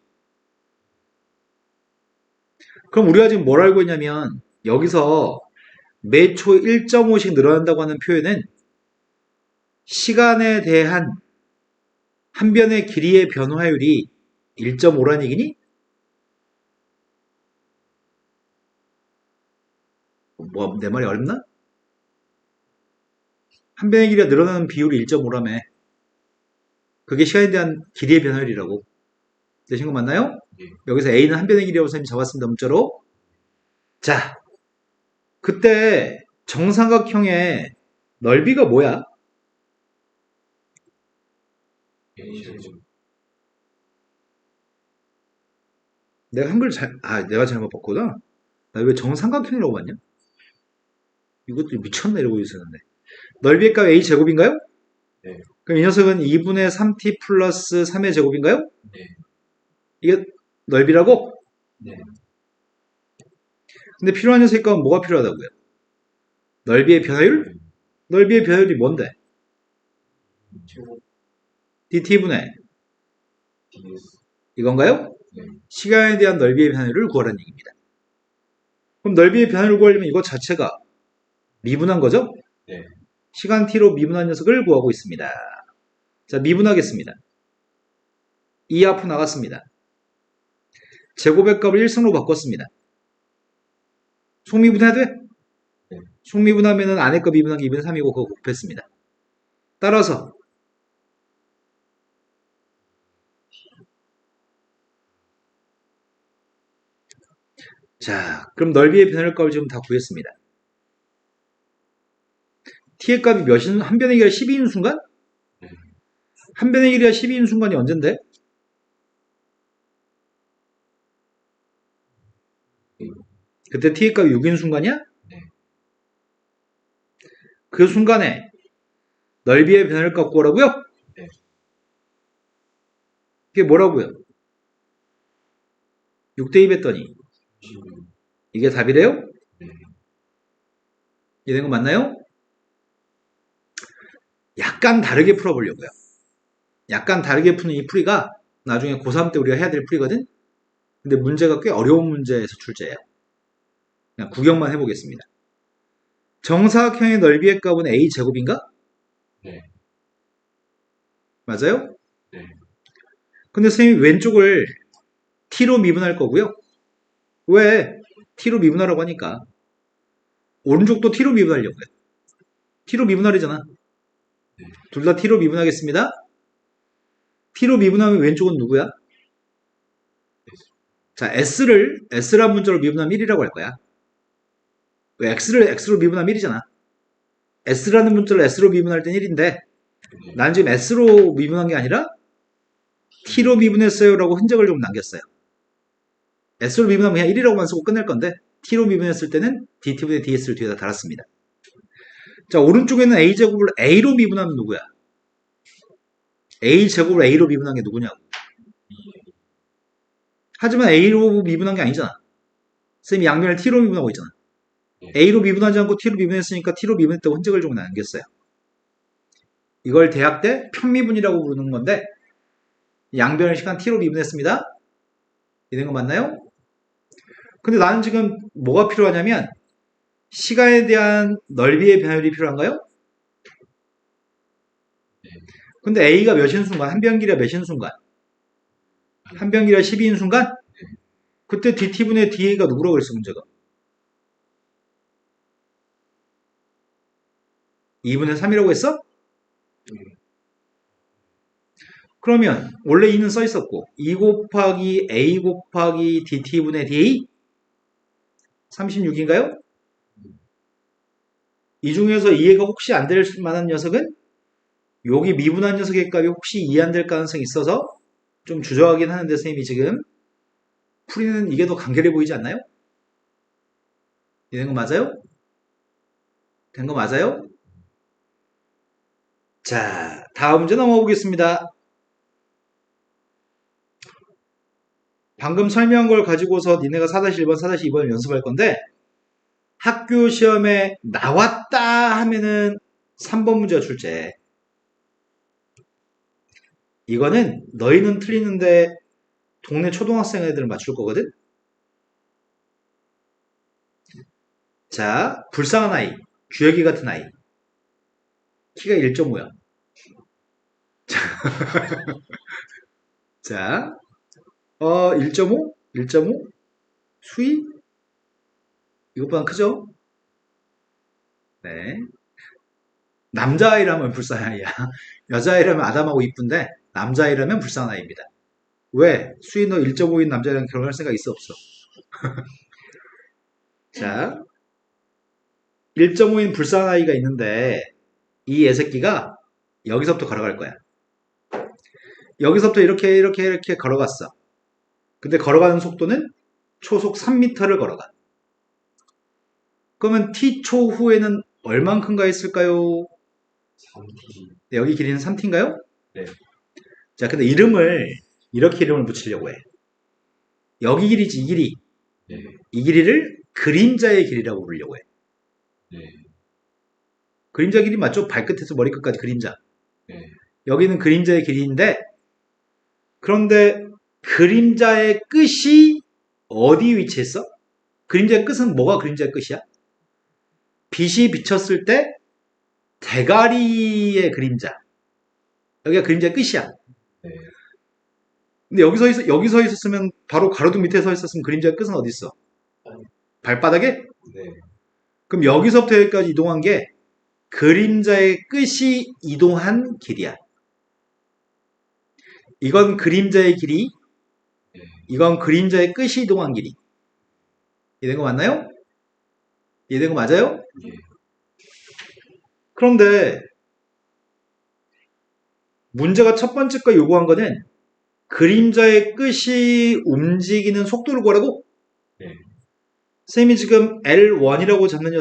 그럼 우리가 지금 뭘 알고 있냐면 여기서 매 초 1.5씩 늘어난다고 하는 표현은 시간에 대한 한 변의 길이의 변화율이 1.5란 얘기니? 뭐, 내 말이 어렵나? 한 변의 길이가 늘어나는 비율이 1.5라며. 그게 시간에 대한 길이의 변화율이라고. 되신 거 맞나요? 네. 여기서 A는 한 변의 길이라고 선생님이 잡았습니다. 문자로. 자, 그때 정삼각형의 넓이가 뭐야? A 제곱. 내가 한글 내가 잘못 봤구나. 나 왜 정삼각형이라고 봤냐? 이것도 미쳤나 이러고 있었는데. 넓이의 값 A제곱인가요? 네. 그럼 이 녀석은 2분의 3t 플러스 3의 제곱인가요? 네. 이게 넓이라고? 네. 근데 필요한 녀석의 값은 뭐가 필요하다고요? 넓이의 변화율? 넓이의 변화율이 뭔데? 제곱. dt분의 ds. 이건가요? 네. 시간에 대한 넓이의 변화율을 구하라는 얘기입니다. 그럼 넓이의 변화율을 구하려면 이것 자체가 미분한 거죠? 네. 시간 t로 미분한 녀석을 구하고 있습니다. 자, 미분하겠습니다. 2 앞으로 나갔습니다. 제곱의 값을 1승으로 바꿨습니다. 속미분해야 돼? 네. 속미분하면은 안에 거 미분한 게 2분의 3이고 그거 곱했습니다. 따라서 자, 그럼 넓이의 변화율 값을 지금 다 구했습니다. t의 값이 몇인, 한 변의 길이가 12인 순간? 네. 한 변의 길이가 12인 순간이 언젠데? 그때 t의 값이 6인 순간이야? 네. 그 순간에 넓이의 변화율 값 구하라고요? 네. 그게 뭐라고요? 6대2 했더니 25. 이게 답이래요? 네. 이해된 거 맞나요? 약간 다르게 풀어보려고요. 약간 다르게 푸는 이 풀이가 나중에 고3 때 우리가 해야 될 풀이거든? 근데 문제가 꽤 어려운 문제에서 출제해요. 그냥 구경만 해보겠습니다. 정사각형의 넓이의 값은 a제곱인가? 네. 맞아요? 네. 근데 선생님이 왼쪽을 t로 미분할 거고요. 왜? t로 미분하라고 하니까 오른쪽도 t로 미분하려고요. t로 미분하려잖아. 네. 둘 다 t로 미분하겠습니다. t로 미분하면 왼쪽은 누구야? 자, s란 문자로 미분하면 1이라고 할 거야. 왜 x를 x로 미분하면 1이잖아. s라는 문자를 s로 미분할 땐 1인데 네. 난 지금 s로 미분한 게 아니라 t로 미분했어요 라고 흔적을 좀 남겼어요. s로 미분하면 그냥 1이라고만 쓰고 끝낼 건데 t로 미분했을 때는 dt분의 ds를 뒤에다 달았습니다. 자, 오른쪽에는 a제곱을 a로 미분하면 누구야? a제곱을 a로 미분한 게 누구냐고. 하지만 a로 미분한 게 아니잖아. 쌤이 양면을 t로 미분하고 있잖아. a로 미분하지 않고 t로 미분했으니까 t로 미분했다고 흔적을 좀 남겼어요. 이걸 대학 때 편미분이라고 부르는 건데 양변의 시간 t로 미분했습니다. 이런 거 맞나요? 근데 나는 지금 뭐가 필요하냐면 시간에 대한 넓이의 변화율이 필요한가요? 근데 a가 몇인 순간? 한 변기가 몇인 순간? 한 변기가 12인 순간? 그때 dt분의 da가 누구라고 그랬어 문제가? 2분의 3이라고 했어? 그러면 원래 2는 써 있었고 2 곱하기 a 곱하기 dt분의 da 36인가요? 이 중에서 이해가 혹시 안 될 만한 녀석은 여기 미분한 녀석의 값이 혹시 이해 안 될 가능성이 있어서 좀 주저하긴 하는데 선생님이 지금 풀이는 이게 더 간결해 보이지 않나요? 된 거 맞아요? 된 거 맞아요? 자, 다음 문제 넘어가 보겠습니다. 방금 설명한 걸 가지고서 니네가 4-1번, 4-2번을 연습할 건데 학교 시험에 나왔다 하면은 3번 문제가 출제. 이거는 너희는 틀리는데 동네 초등학생 애들은 맞출 거거든? 자, 불쌍한 아이, 주혁이 같은 아이. 키가 1.5야. 자, 1.5? 1.5? 수위? 이것보다 크죠? 네. 남자아이라면 불쌍한 아이야. 여자아이라면 아담하고 이쁜데, 남자아이라면 불쌍한 아이입니다. 왜? 수위 너 1.5인 남자애랑 결혼할 생각 있어, 없어? 자, 1.5인 불쌍한 아이가 있는데, 이 애새끼가 여기서부터 걸어갈 거야. 여기서부터 이렇게 걸어갔어. 근데 걸어가는 속도는 초속 3m를 걸어가. 그러면 t초 후에는 얼만큼가 있을까요? 3T. 네, 여기 길이는 3t인가요? 네. 자, 근데 이렇게 이름을 붙이려고 해. 여기 길이지, 이 길이. 네. 이 길이를 그림자의 길이라고 부르려고 해. 네. 그림자 길이 맞죠? 발끝에서 머리끝까지 그림자. 네. 여기는 그림자의 길이인데, 그런데 그림자의 끝이 어디 위치했어? 그림자의 끝은 뭐가 그림자의 끝이야? 빛이 비쳤을 때 대가리의 그림자. 여기가 그림자의 끝이야. 네. 근데 여기서 있었으면 바로 가로등 밑에 서 있었으면 그림자의 끝은 어디 있어? 발바닥에? 네. 그럼 여기서부터 여기까지 이동한 게 그림자의 끝이 이동한 길이야. 이건 그림자의 길이, 네. 이건 그림자의 끝이 이동한 길이. 이해된 거 맞나요? 이해된 거 맞아요? 예. 그런데 문제가 첫 번째 거 요구한 거는 그림자의 끝이 움직이는 속도를 구하라고? 네. 쌤이 지금 L1이라고 잡는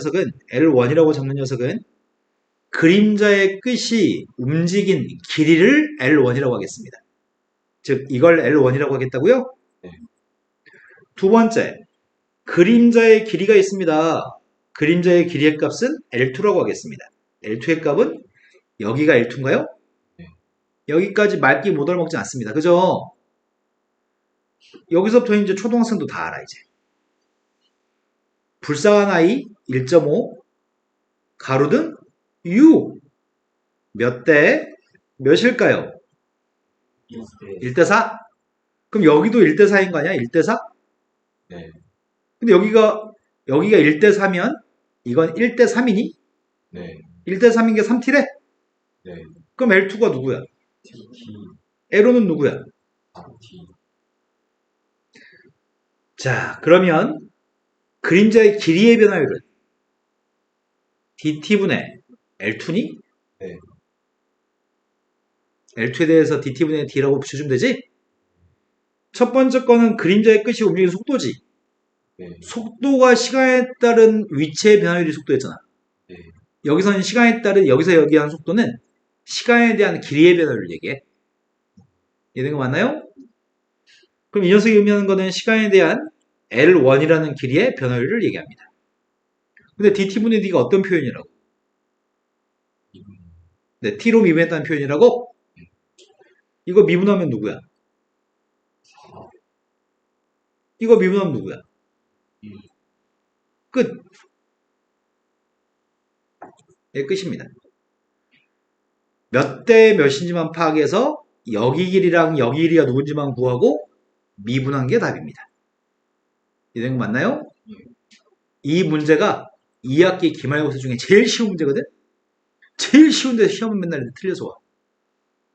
녀석은 그림자의 끝이 움직인 길이를 L1이라고 하겠습니다. 즉 이걸 L1이라고 하겠다고요? 네. 두 번째, 그림자의 길이가 있습니다. 그림자의 길이의 값은 L2라고 하겠습니다. L2의 값은 여기가 L2인가요? 네. 여기까지 말기 못 얻어먹지 않습니다. 그죠? 여기서부터 이제 초등학생도 다 알아 이제. 불쌍한 아이 1.5 가로등 U 몇 대 몇일까요? 1대. 1대4? 그럼 여기도 1대4인 거 아니야? 1대4? 네. 근데 여기가 1대4면 이건 1대3이니? 네. 1대3인 게 3t래? 네. 그럼 L2가 누구야? TT. L호는 누구야? 3T. 자, 그러면 그림자의 길이의 변화율은 dt분의 L2니? 네. L2에 대해서 dt분의 d라고 붙여주면 되지? 첫 번째 거는 그림자의 끝이 움직이는 속도지. 네. 속도가 시간에 따른 위치의 변화율이 속도였잖아. 네. 여기서는 시간에 따른 여기서 여기한 속도는 시간에 대한 길이의 변화율을 얘기해. 이해된 거 맞나요? 그럼 이 녀석이 의미하는 거는 시간에 대한 L1이라는 길이의 변화율을 얘기합니다. 근데 dt분의 d가 어떤 표현이라고? 네, t로 미분했다는 표현이라고? 이거 미분하면 누구야? 이거 미분하면 누구야? 끝. 예, 끝입니다. 몇 대 몇인지만 파악해서 여기 길이랑 여기 길이가 누군지만 구하고 미분한 게 답입니다. 이해된 거 맞나요? 이 문제가 2학기 기말고사 중에 제일 쉬운 문제거든? 제일 쉬운데 시험은 맨날 틀려서 와.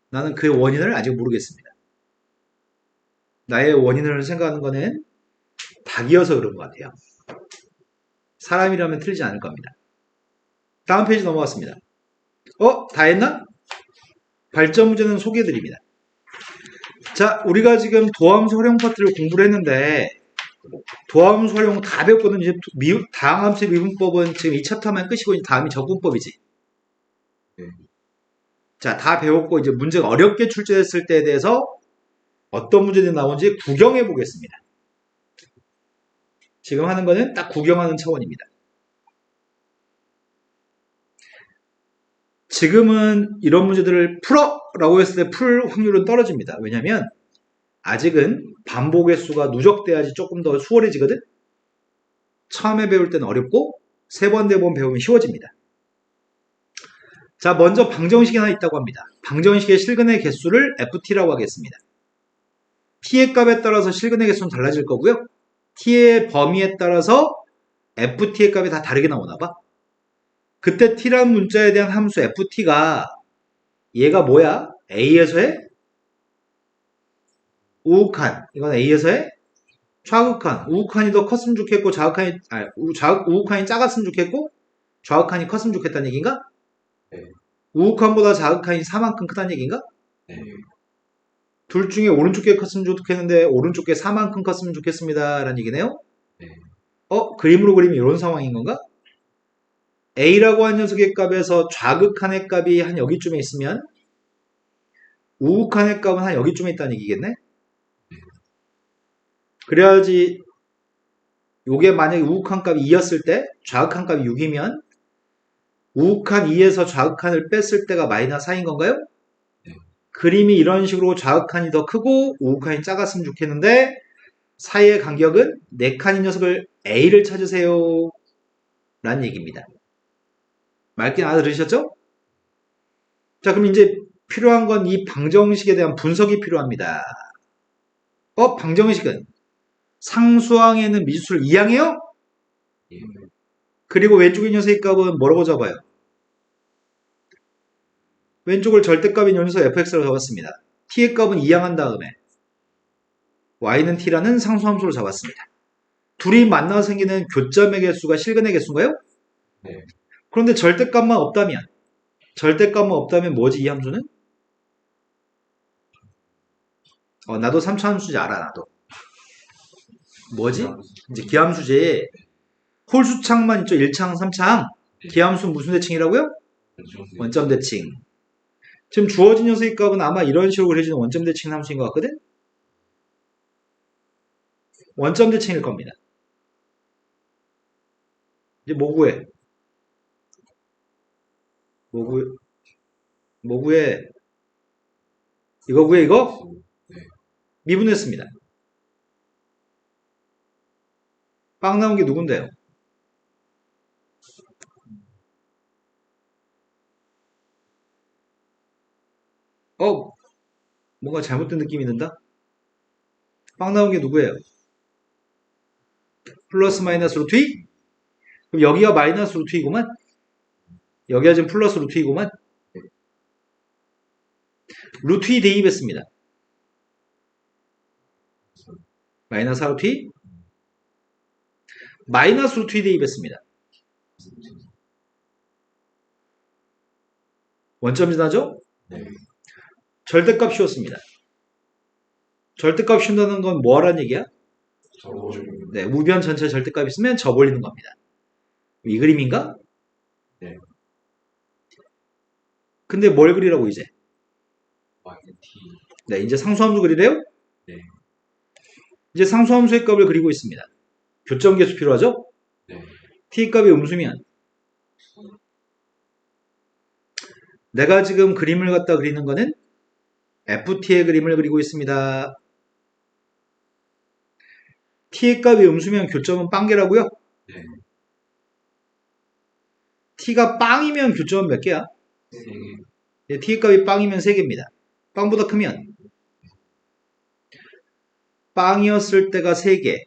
나는 그 원인을 아직 모르겠습니다. 나의 원인을 생각하는 거는 닭이어서 그런 것 같아요. 사람이라면 틀리지 않을 겁니다. 다음 페이지 넘어갔습니다. 다 했나? 발전 문제는 소개해드립니다. 자, 우리가 지금 도함수 활용 파트를 공부를 했는데 도함수 활용 다 배웠거든요. 이제 다항함수의 미분법은 지금 이 챕터만 끝이고 이제 다음이 적분법이지. 자, 다 배웠고 이제 문제가 어렵게 출제됐을 때에 대해서 어떤 문제들이 나오는지 구경해 보겠습니다. 지금 하는 거는 딱 구경하는 차원입니다. 지금은 이런 문제들을 풀어! 라고 했을 때 풀 확률은 떨어집니다. 왜냐면 아직은 반복의 수가 누적돼야지 조금 더 수월해지거든? 처음에 배울 때는 어렵고 세 번, 네 번 배우면 쉬워집니다. 자, 먼저 방정식이 하나 있다고 합니다. 방정식의 실근의 개수를 ft라고 하겠습니다. t의 값에 따라서 실근의 개수는 달라질 거고요. t의 범위에 따라서 ft의 값이 다 다르게 나오나 봐. 그때 t라는 문자에 대한 함수 ft가 얘가 뭐야? a에서의 우극한, 이건 a에서의 좌극한, 우극한이 더 컸으면 좋겠고 우극한이 작았으면 좋겠고 좌극한이 컸으면 좋겠다는 얘기인가? 네. 우극한보다 좌극한이 4만큼 크다는 얘기인가? 네. 둘 중에 오른쪽 게 컸으면 좋겠는데 오른쪽 게 4만큼 컸으면 좋겠습니다 라는 얘기네요. 네. 그림으로 그리면 이런 상황인 건가? a라고 한 녀석의 값에서 좌극한의 값이 한 여기쯤에 있으면 우극한의 값은 한 여기쯤에 있다는 얘기겠네? 그래야지 요게 만약에 우극한 값이 2였을 때 좌극한 값이 6이면 우극한 2에서 좌극한을 뺐을 때가 마이너스 4인 건가요? 네. 그림이 이런 식으로 좌극한이 더 크고 우극한이 작았으면 좋겠는데 사이의 간격은 4칸인 녀석을 A를 찾으세요 라는 얘기입니다. 말긴 알아들으셨죠? 자, 그럼 이제 필요한 건 이 방정식에 대한 분석이 필요합니다. 방정식은 상수항에 있는 미지수를 이항해요? 예. 그리고 왼쪽의 녀석의 값은 뭐라고 잡아요? 왼쪽을 절대값인 녀석 fx라고 잡았습니다. t의 값은 이항한 다음에 y는 t라는 상수함수를 잡았습니다. 둘이 만나서 생기는 교점의 개수가 실근의 개수인가요? 네. 그런데 절대값만 없다면 뭐지 이 함수는? 나도 3차 함수지 알아 나도. 뭐지? 이제 기함수지. 홀수창만 있죠. 1창, 3창. 기함수 무슨 대칭이라고요? 원점 대칭. 지금 주어진 녀석의 값은 아마 이런 식으로 그려지는 원점 대칭 함수인 것 같거든? 원점 대칭일 겁니다. 이제 뭐 구해? 뭐 구해? 이거 구해, 이거? 네. 미분했습니다. 빵 나온 게 누군데요? 뭔가 잘못된 느낌이 든다? 빵 나온 게 누구예요? 플러스 마이너스 루트 2? 그럼 여기가 마이너스 루트 2구만? 여기가 지금 플러스 루트 2구만? 루트 2 대입했습니다. 마이너스 4 루트 2? 마이너스 루트 2 대입했습니다. 원점 지나죠? 네. 절대값 씌웠습니다. 절대값 씌운다는 건 뭐 하라는 얘기야? 네, 우변 전체 절대값 있으면 접올리는 겁니다. 이 그림인가? 네. 근데 뭘 그리라고 이제? T. 네, 이제 상수함수 그리래요? 네. 이제 상수함수의 값을 그리고 있습니다. 교점 계수 필요하죠? 네. t 값이 음수면 내가 지금 그림을 갖다 그리는 거는 ft의 그림을 그리고 있습니다. t의 값이 음수면 교점은 빵개라고요? 네. t가 빵이면 교점은 몇 개야? 3개. 네, t의 값이 빵이면 3개입니다. 빵보다 크면 빵이었을 때가 3개,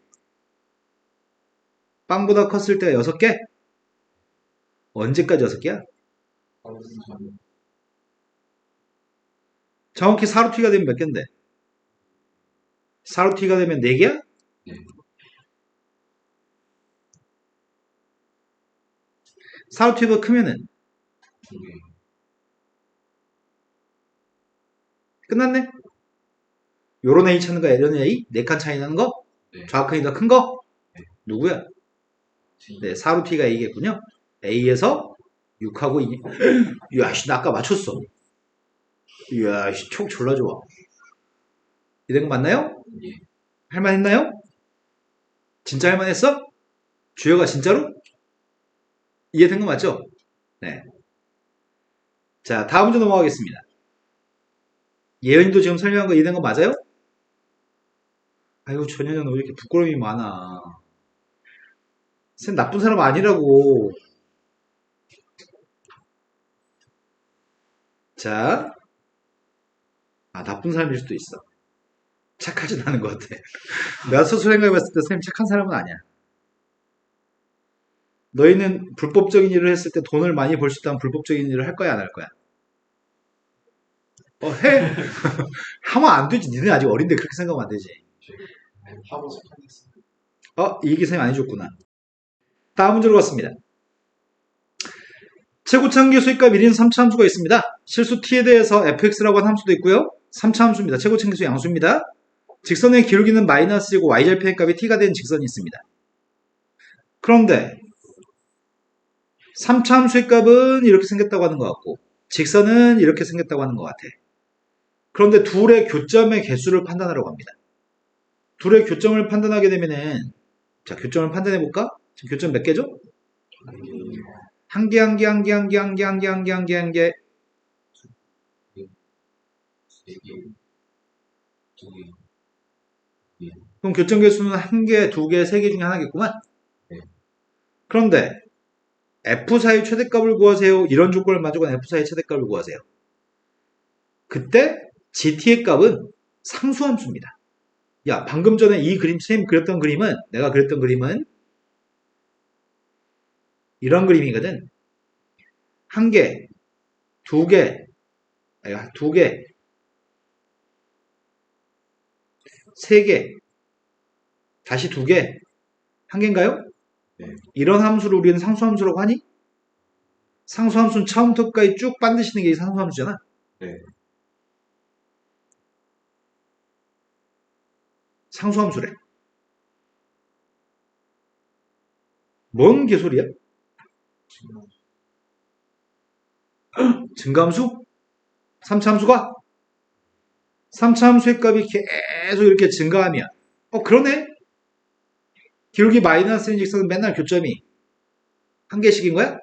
빵보다 컸을 때가 6개? 언제까지 6개야? 정확히 4루트가 되면 몇 개인데? 4루트가 되면 4개야? 네. 4루트가 크면은 2개. 끝났네? 요런 A 찾는 거야, 이런 A? 4칸 차이 나는 거? 네. 좌극한이 더 큰 거? 네. 누구야? T. 네, 4루트가 A겠군요. A에서 6하고 2. 이야, 씨, 나 아까 맞췄어. 이야, 씨, 촉 졸라 좋아. 이런 거 맞나요? 예. 할만했나요? 진짜 할만했어? 주여가 진짜로? 이해된 거 맞죠? 네. 자, 다음 문제 넘어가겠습니다. 예은이도 지금 설명한 거 이해된 거 맞아요? 아이고, 전현현 왜 이렇게 부끄러움이 많아. 쌤 나쁜 사람 아니라고. 자, 나쁜 사람일 수도 있어. 착하진 않은 것 같아. 내가 스스로 생각해봤을 때 쌤 착한 사람은 아니야. 너희는 불법적인 일을 했을 때 돈을 많이 벌 수 있다면 불법적인 일을 할 거야, 안 할 거야? 해! 하면 안 되지. 니네 아직 어린데 그렇게 생각하면 안 되지. 하고 싶었어. 이 얘기 쌤이 안 해줬구나. 다음 문제로 갔습니다. 최고차함계 수익값 1인 3차 함수가 있습니다. 실수 t에 대해서 fx라고 하는 함수도 있고요. 3차 함수입니다. 최고차함계수 양수입니다. 직선의 기울기는 마이너스이고 y절편의 값이 t가 된 직선이 있습니다. 그런데 3차 함수의 값은 이렇게 생겼다고 하는 것 같고 직선은 이렇게 생겼다고 하는 것 같아. 그런데 둘의 교점의 개수를 판단하려고 합니다. 둘의 교점을 판단하게 되면은 자, 교점을 판단해 볼까? 지금 교점 몇 개죠? 한 개, 한 개, 한 개, 한 개, 한 개, 한 개, 한 개, 한 개, 한 개. 세 개, 두 개, 그럼 교점 개수는 한 개, 두 개, 세 개 중에 하나겠구만. 네. 그런데 F4의 최대값을 구하세요. 이런 조건을 만족한 F4의 최대값을 구하세요. 그때 GT의 값은 상수함수입니다. 야, 방금 전에 이 그림, 선생님 그렸던 그림은, 내가 그렸던 그림은 이런 그림이거든. 한 개, 두 개, 두 개, 세 개, 다시 두 개, 한 개인가요? 네. 이런 함수를 우리는 상수함수라고 하니? 상수함수는 처음부터까지 쭉 반드시는 게 상수함수잖아. 네. 상수함수래. 뭔 개소리야? 증가함수? 3차함수가? 3차함수의 값이 계속 이렇게 증가하면 그러네? 기울기 마이너스인 직선은 맨날 교점이 한 개씩인 거야?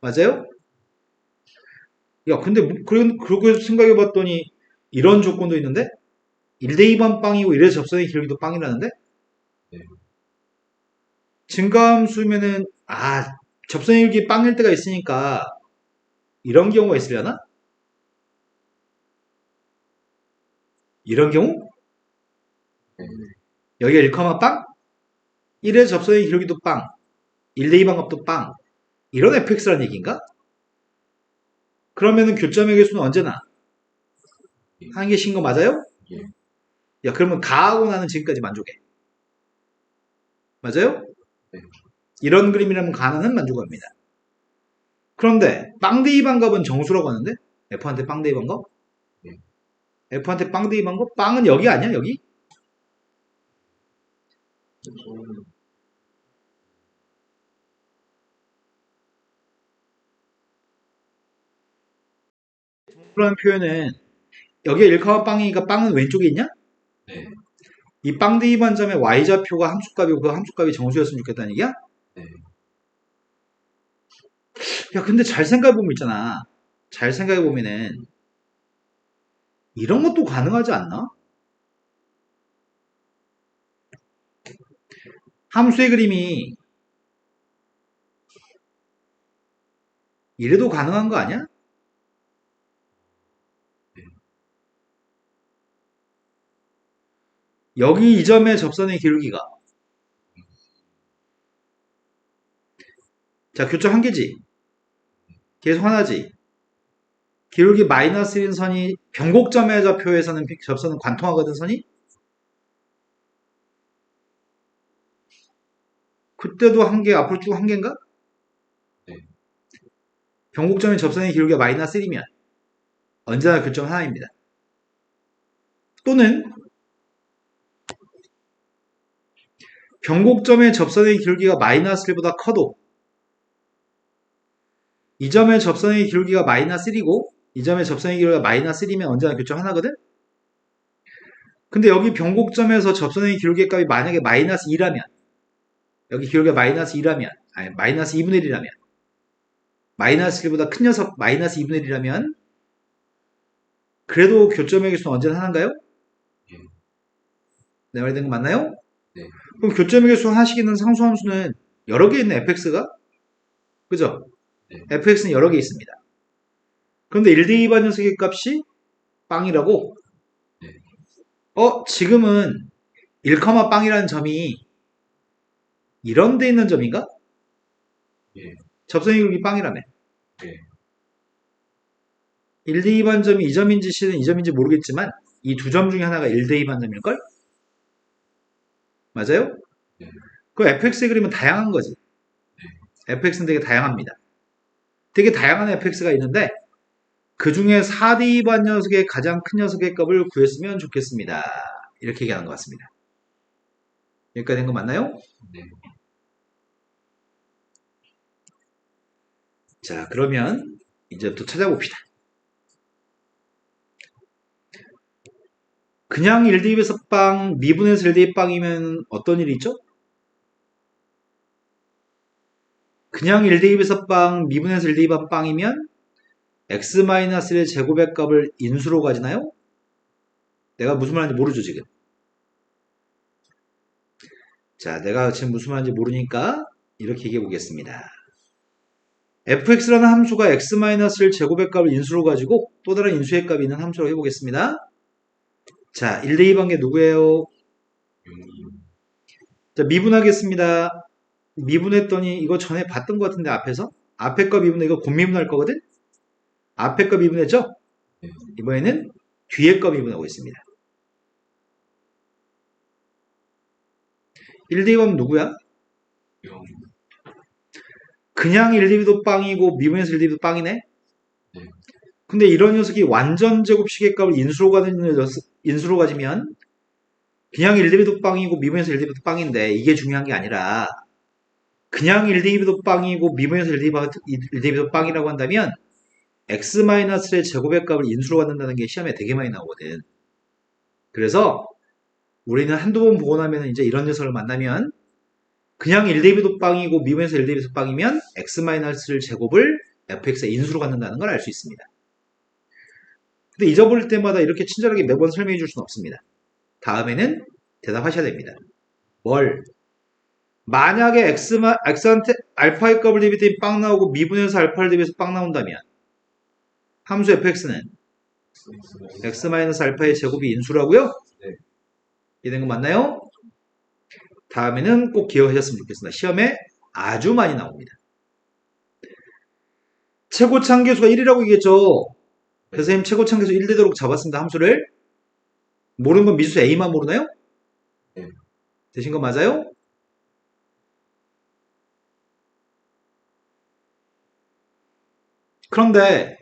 맞아요? 야, 근데 그렇게 생각해 봤더니 이런 조건도 있는데 1대2반 빵이고 1의 접선의 기울기도 빵이라는데? 네. 증가함수면은 접선의 기울기 빵일 때가 있으니까 이런 경우가 있으려나? 이런 경우? 네. 여기가 1, 빵? 1의 접선의 기울기도 빵, 1대2반 값도 빵. 이런 fx라는 얘기인가? 그러면은 교점의 개수는 언제나 한 개씩인 거 맞아요? 예. 야, 그러면 가하고 나는 지금까지 만족해. 맞아요? 네. 이런 그림이라면 가는 만족합니다. 그런데 빵대이 반값은 정수라고 하는데 F한테 빵대이 반값? 네. F한테 빵대이 반값? 빵은 여기 아니야? 여기? 저는 정수라는 표현은 여기에 1, 빵이니까 빵은 왼쪽에 있냐? 네. 이 빵대이 반점의 y좌표가 함수값이고 그 함수값이 정수였으면 좋겠다는 얘기야? 네. 야, 근데 잘 생각해보면 있잖아. 잘 생각해보면은 이런 것도 가능하지 않나? 함수의 그림이 이래도 가능한 거 아니야? 여기 이 점의 접선의 기울기가 자, 교점 한 개지. 계속 하나지. 기울기 마이너스 1인 선이 변곡점의 좌표에서는 접선은 관통하거든, 선이? 그때도 한 개, 앞으로 쭉 한 개인가? 네. 변곡점의 접선의 기울기가 마이너스 1이면 언제나 교점 하나입니다. 또는 변곡점의 접선의 기울기가 마이너스 1보다 커도 이 점의 접선의 기울기가 마이너스 1이고 이 점의 접선의 기울기가 마이너스 1이면 언제나 교점 하나거든? 근데 여기 변곡점에서 접선의 기울기 값이 만약에 마이너스 2라면 여기 기울기가 마이너스 2라면 아니 마이너스 2분의 1이라면 마이너스 1보다 큰 녀석 마이너스 2분의 1이라면 그래도 교점의 개수는 언제나 하나인가요? 예. 내 말이 된거 맞나요? 네. 그럼 교점의 개수 하나씩 있는 상수함수는 여러 개 있는 fx가? 그죠? 네. fx는 여러 개 있습니다. 그런데 1대2 반 녀석의 값이 빵이라고? 네. 지금은 1, 빵이라는 점이 이런 데 있는 점인가? 예. 접선의 기울기 빵이라며. 예. 1대2 반점이 이 점인지 C는 이 점인지 모르겠지만 이 두 점 중에 하나가 1대2 반점일걸? 맞아요? 네. 그 fx의 그림은 다양한 거지. fx는 되게 다양합니다. 되게 다양한 fx가 있는데 그 중에 4대2 반 녀석의 가장 큰 녀석의 값을 구했으면 좋겠습니다. 이렇게 얘기하는 것 같습니다. 여기까지 된 거 맞나요? 네. 자, 그러면 이제부터 찾아봅시다. 그냥 1대2에서 빵, 미분에서 1대2 빵이면 어떤 일이 있죠? 그냥 1대2에서 빵, 미분에서 1대2 빵이면 x-1의 제곱의 값을 인수로 가지나요? 내가 무슨 말인지 모르죠, 지금. 자, 내가 지금 무슨 말인지 모르니까 이렇게 얘기해 보겠습니다. fx라는 함수가 x-1 제곱의 값을 인수로 가지고 또 다른 인수의 값이 있는 함수로 해보겠습니다. 자, 1대2 관계 누구예요? 자, 미분하겠습니다. 미분했더니 이거 전에 봤던 것 같은데 앞에서? 앞에 거 미분해 이거 곱미분할 거거든? 앞에 거 미분했죠? 이번에는 뒤에 거 미분하고 있습니다. 1대2 하면 누구야? 그냥 1대비도 빵이고 미분에서 1대비도 빵이네? 근데 이런 녀석이 완전 제곱식의 값을 인수로 가지면 그냥 1대비도 빵이고 미분에서 1대비도 빵인데 이게 중요한 게 아니라 그냥 1대비도 빵이고 미분에서 1대비도 빵이라고 한다면 x-의 제곱의 값을 인수로 갖는다는 게 시험에 되게 많이 나오거든. 그래서 우리는 한두 번 보고 나면 이제 이런 녀석을 만나면 그냥 1대비도 빵이고 미분에서 1대비도 빵이면 x-를 제곱을 fx의 인수로 갖는다는 걸 알 수 있습니다. 근데 잊어버릴 때마다 이렇게 친절하게 매번 설명해 줄 수는 없습니다. 다음에는 대답하셔야 됩니다. 뭘? 만약에 x한테 알파의 값을 대비했더니 빵 나오고 미분에서 알파를 대비해서 빵 나온다면 함수 fx는 x-알파의 제곱이 인수라고요? 네. 이런 거 맞나요? 다음에는 꼭 기억하셨으면 좋겠습니다. 시험에 아주 많이 나옵니다. 최고차항계수가 1이라고 얘기했죠. 그래서 선생님 최고차항계수 1 되도록 잡았습니다. 함수를. 모르는 건 미수수 A만 모르나요? 네. 되신 거 맞아요? 그런데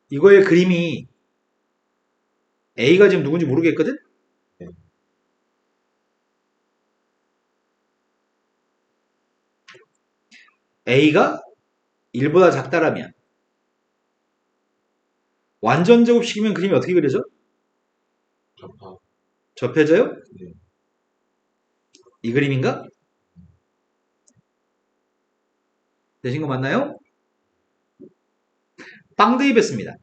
이거의 그림이 A가 지금 누군지 모르겠거든? 네. A가 1보다 작다라면 완전 제곱식이면 그림이 어떻게 그려져? 접합. 접혀져요? 네. 이 그림인가? 되신 거 맞나요? 빵 대입했습니다.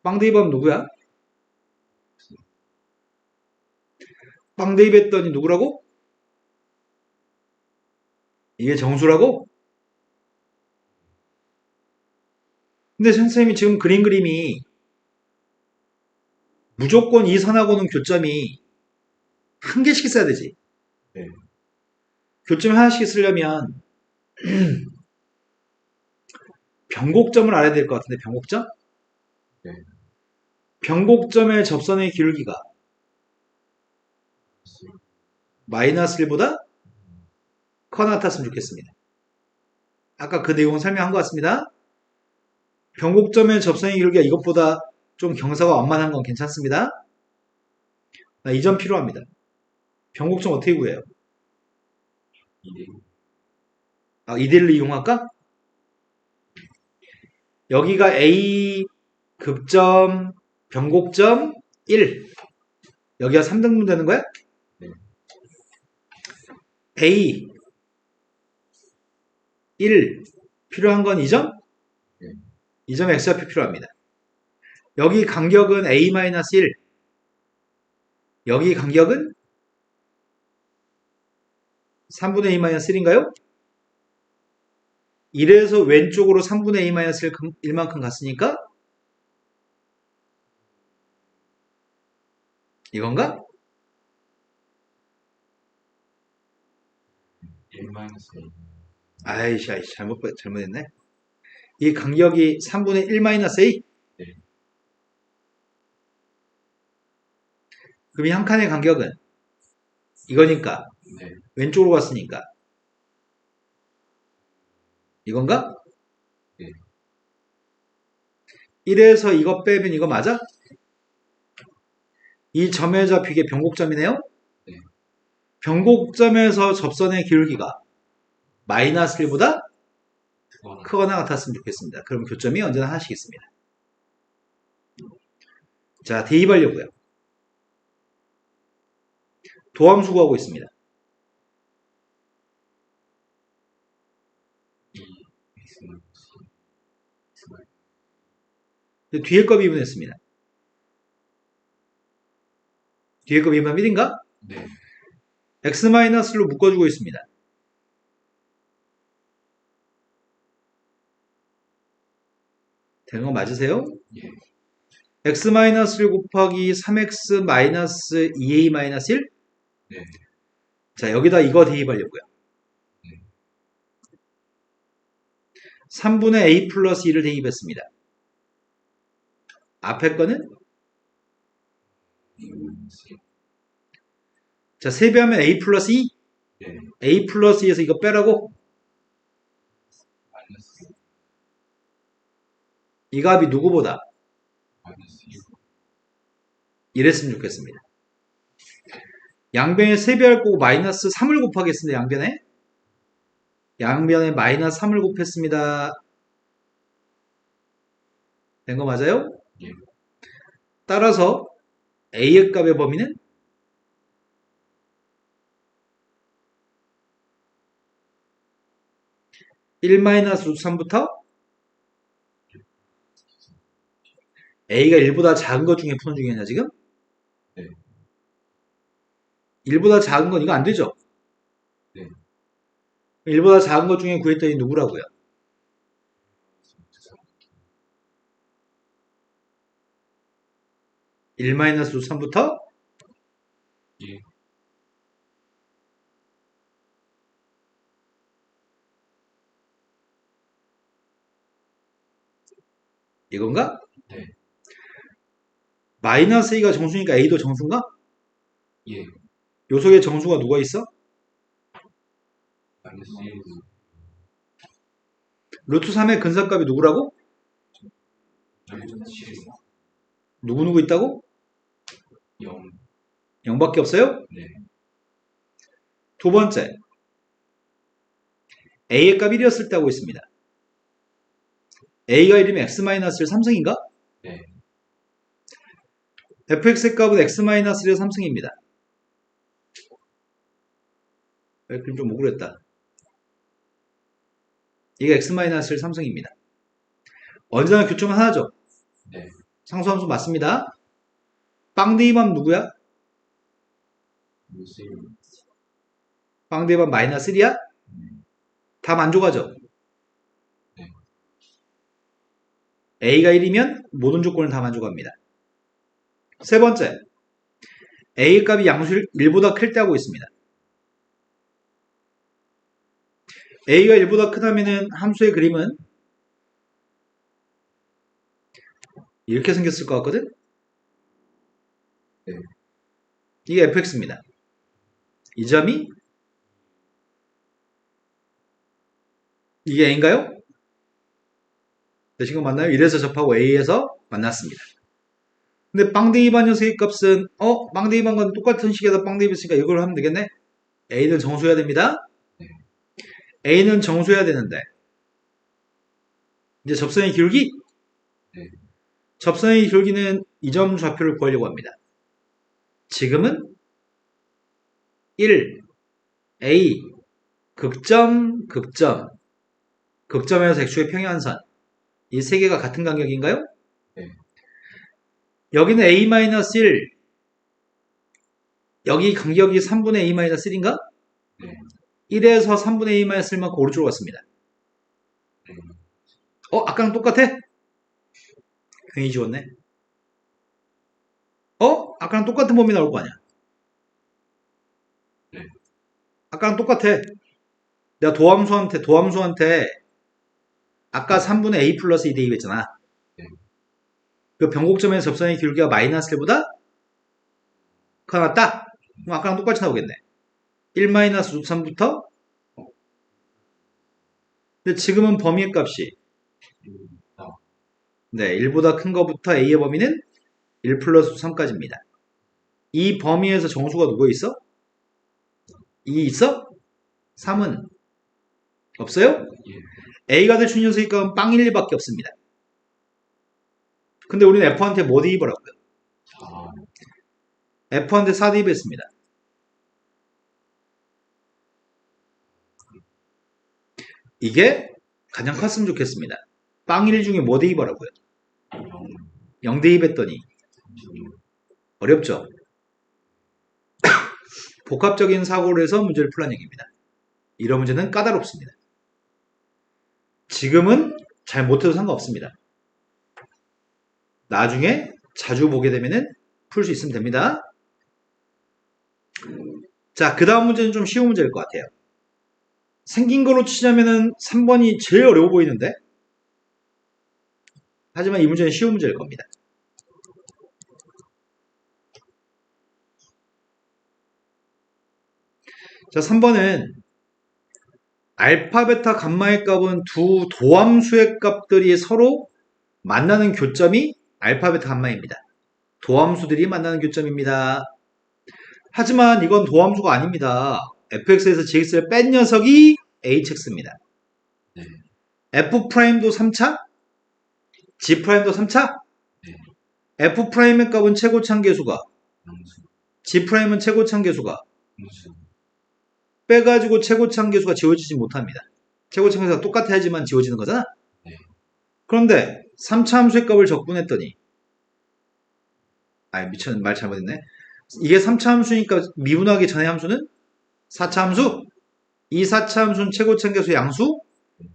빵 대입하면 누구야? 빵 대입했더니 누구라고? 이게 정수라고? 근데 선생님이 지금 그린 그림이 무조건 이 선하고는 교점이 한 개씩 있어야 되지. 네. 교점 하나씩 쓰려면 변곡점을 알아야 될 것 같은데 변곡점? 네. 변곡점의 접선의 기울기가 마이너스 1보다 커 나타났으면 좋겠습니다. 아까 그 내용은 설명한 것 같습니다. 변곡점의 접선의 기울기가 이것보다 좀 경사가 완만한 건 괜찮습니다. 이 점 필요합니다. 변곡점 어떻게 구해요? 2대1로 이용할까? 여기가 A 급점 변곡점 1 여기가 3등분 되는 거야? 네. A 1 필요한 건 2점? 네. 2점 x좌표 필요합니다. 여기 간격은 a-1 여기 간격은 3분의 a-1인가요? 1에서 왼쪽으로 3분의 a-1만큼 갔으니까 이건가? 1 마이너스 A. 아이씨 잘못했네. 이 간격이 3분의 1-a? 네. 그럼 이 한 칸의 간격은 이거니까 네. 왼쪽으로 갔으니까 이건가? 네. 1에서 이거 빼면 이거 맞아? 이 점의 좌표 이게 변곡점이네요? 네. 변곡점에서 접선의 기울기가 마이너스 1보다 그거는 크거나 같았으면 좋겠습니다. 그럼 교점이 언제나 하나씩 있습니다. 자, 대입하려고요. 도함수 구하고 있습니다. 2 X 마이너스 X 마이너스 뒤에 거 미분했습니다. 뒤에 거 미분하면 1인가? 네. x-로 묶어주고 있습니다. 되는 거 맞으세요? 예. x-1 곱하기 3x 마이너스 2a 마이너스 1? 네. 자, 여기다 이거 대입하려고요. 3분의 a 플러스 2를 대입했습니다. 앞에 거는? 2 마이너스 자, 세배하면 a 플러스 2? 네. a 플러스 2에서 이거 빼라고? 마이너스 이 값이 누구보다? 마이너스 6. 이랬으면 좋겠습니다. 양변에 세배할 거고 마이너스 3을 곱하겠습니다. 양변에 마이너스 3을 곱했습니다. 된 거 맞아요? 예. 따라서 a의 값의 범위는 1 마이너스 루트 3부터 a가 1보다 작은 것 중에 푸는 중이냐 지금? 네. 1보다 작은 건 이거 안 되죠? 네. 1보다 작은 것 중에 구했더니 누구라고요? 1 마이너스 루트 3부터 예. 이건가? 네. 마이너스 a가 정수니까 a도 정수인가? 예. 요 속에 정수가 누가 있어? 마이너스 1. 루트 3의 근사값이 누구라고? 마이너스 7. 누구 있다고? 0. 0밖에 없어요? 네. 두 번째, a의 값 1이었을 때 하고 있습니다. a가 1이면 x-1 3승인가? 네. fx의 값은 x-1의 3승입니다. 그럼 좀 억울했다. 이게 x-1 3승입니다. 언제나 교점은 하나죠? 네. 상수함수 맞습니다. 빵대입하면 누구야? 마이너스 1. 빵대입하면 마이너스 1이야? 다 만족하죠? 네. a가 1이면 모든 조건을 다 만족합니다. 세 번째, a의 값이 양수 1보다 클 때 하고 있습니다. a가 1보다 크다면 함수의 그림은 이렇게 생겼을 것 같거든? 네. 이게 fx입니다. 이 점이 이게 a인가요? 되신 거 맞나요? 1에서 접하고 a에서 만났습니다. 근데 빵대입한 녀석의 값은 빵대입한 건 똑같은 식에다 빵대입했으니까 이걸 하면 되겠네? a는 정수해야 됩니다. 네. a는 정수해야 되는데 이제 접선의 기울기? 네. 접선의 기울기는 이 점 좌표를 구하려고 합니다. 지금은 1, a, 극점, 극점 극점에서 x축의 평행한선. 이 세 개가 같은 간격인가요? 네. 여기는 a-1, 여기 간격이 3분의 a-1인가? 네. 1에서 3분의 a-1만큼 오른쪽으로 갔습니다. 네. 아까랑 똑같아? 괜히 지웠네. 아까랑 똑같은 범위 나올 거 아니야? 네. 아까랑 똑같아. 내가 도함수한테 아까 3분의 a 플러스 2대 2 했잖아. 네. 그 변곡점에서 접선의 길이가 마이너스 1보다 크다 같다? 그럼 아까랑 똑같이 나오겠네. 1 마이너스 루트 3부터 근데 지금은 범위의 값이 아, 네, 1보다 큰 거부터 a의 범위는 1 플러스 3까지입니다. 이 범위에서 정수가 누구 있어? 2 있어? 3은 없어요? 예. a가 될 준연수의 값은 빵 1, 2밖에 없습니다. 근데 우리는 f한테 뭐 대입하라고요? 아, f한테 4 대입했습니다. 이게 가장 컸으면 좋겠습니다. 빵 1 중에 뭐 대입하라고요? 0 대입했더니 어렵죠? 복합적인 사고를 해서 문제를 풀란 얘기입니다. 이런 문제는 까다롭습니다. 지금은 잘 못해도 상관없습니다. 나중에 자주 보게 되면 풀 수 있으면 됩니다. 자, 그 다음 문제는 좀 쉬운 문제일 것 같아요. 생긴 거로 치자면은 3번이 제일 어려워 보이는데? 하지만 이 문제는 쉬운 문제일 겁니다. 자, 3번은 알파, 베타, 감마의 값은 두 도함수의 값들이 서로 만나는 교점이 알파, 베타, 감마입니다. 도함수들이 만나는 교점입니다. 하지만 이건 도함수가 아닙니다. fx에서 gx를 뺀 녀석이 hx입니다. 네. f'도 3차? g'도 3차? 네. f'의 값은 최고차항계수가 양수, g'은 최고차항계수가 양수, 빼가지고 최고차항계수가 지워지지 못합니다. 최고차항계수가 똑같아야지만 지워지는 거잖아? 네. 그런데 3차 함수의 값을 적분했더니 미쳤네. 말 잘못했네. 이게 3차 함수니까 미분하기 전의 함수는 4차 함수? 이 4차 함수는 최고차항계수 양수?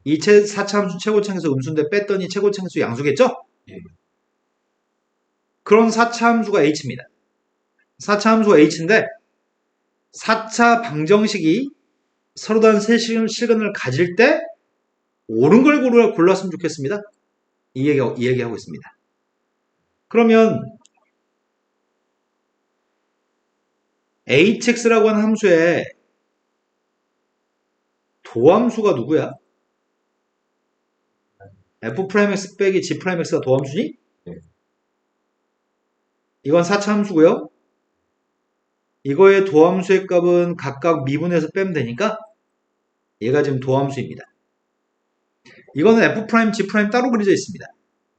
이 4차 함수는 최고차항계수 음수인데 뺐더니 최고차항계수 양수겠죠? 예. 그런 4차 함수가 h입니다. 4차 함수가 h인데 4차 방정식이 서로 다른 세 실근을 가질 때 옳은 걸 골랐으면 좋겠습니다. 이 얘기하고 있습니다. 그러면 hx라고 하는 함수에 도함수가 누구야? f'x 빼기 g'x가 도함수니? 네. 이건 4차 함수고요. 이거의 도함수의 값은 각각 미분해서 빼면 되니까 얘가 지금 도함수입니다. 이거는 f', g' 따로 그려져 있습니다.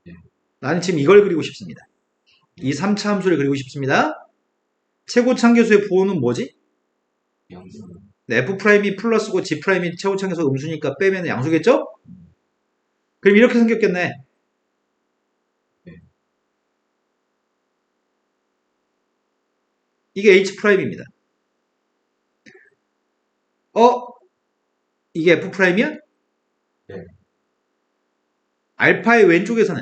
네. 나는 지금 이걸 그리고 싶습니다. 이 3차 함수를 그리고 싶습니다. 최고차항계수의 부호는 뭐지? 양수, 네, f'이 플러스고 g'이 최고차항계수 음수니까 빼면 양수겠죠? 그럼 이렇게 생겼겠네. 네. 이게 h'입니다. 이게 f'이야? 네. 알파의 왼쪽에서는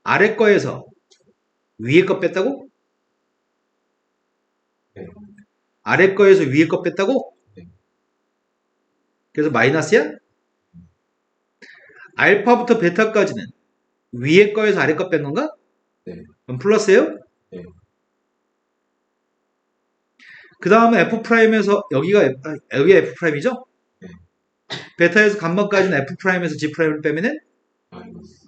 아래 거에서 위에 거 뺐다고? 네. 아래 거에서 위에 거 뺐다고? 네. 그래서 마이너스야? 알파부터 베타까지는 위에 거에서 아래 거 뺀 건가? 네. 그럼 플러스예요? 네. 그 다음에 f'에서 여기가 f'이죠? 네. 베타에서 감마까지는 f'에서 g'을 빼면은 마이너스,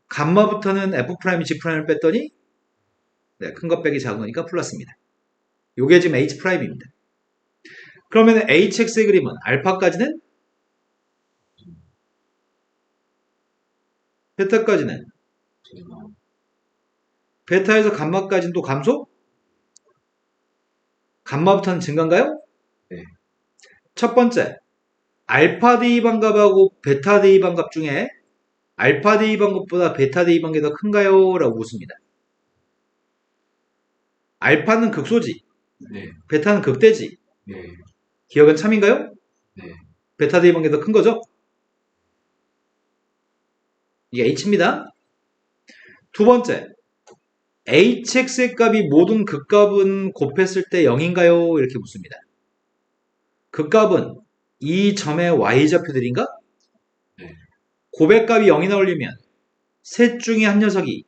감마부터는 f'이 g'을 뺐더니 네, 큰 거 빼기 작은 거니까 플러스입니다. 요게 지금 h'입니다. 그러면 hx의 그림은 알파까지는 베타까지는 제가, 베타에서 감마까지는 또 감소? 감마부터는 증가인가요? 네. 첫 번째, 알파 대입반값하고 베타 대입반값 중에 알파 대입반값보다 베타 대입반값이 더 큰가요? 라고 묻습니다. 알파는 극소지, 네. 베타는 극대지. 네. 기억은 참인가요? 네. 베타 대입반값이 더 큰 거죠? 이게 h입니다. 두 번째, hx의 값이 모든 극값은 곱했을 때 0인가요? 이렇게 묻습니다. 극값은 이 점의 y좌표들인가? 네. 곱의 값이 0이 나오려면 셋 중에 한 녀석이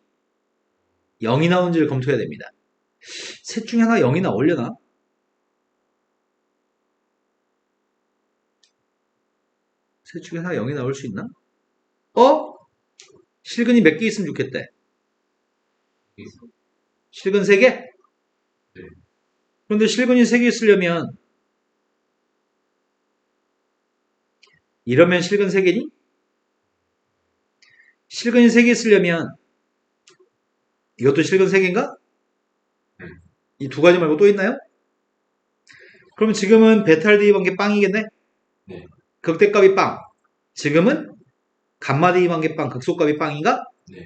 0이 나오는지를 검토해야 됩니다. 셋 중에 하나 0이 나오려나? 셋 중에 하나 0이 나올 수 있나? 실근이 몇 개 있으면 좋겠대. 실근 3개? 네. 그런데 실근이 3개 있으려면 이러면 실근 3개니? 실근이 3개 있으려면 이것도 실근 3개인가? 이 두 가지 말고 또 있나요? 그럼 지금은 베타를 대입한 게 빵이겠네? 네. 극대값이 빵. 지금은 감마 대입한 게 빵, 극소값이 빵인가? 네.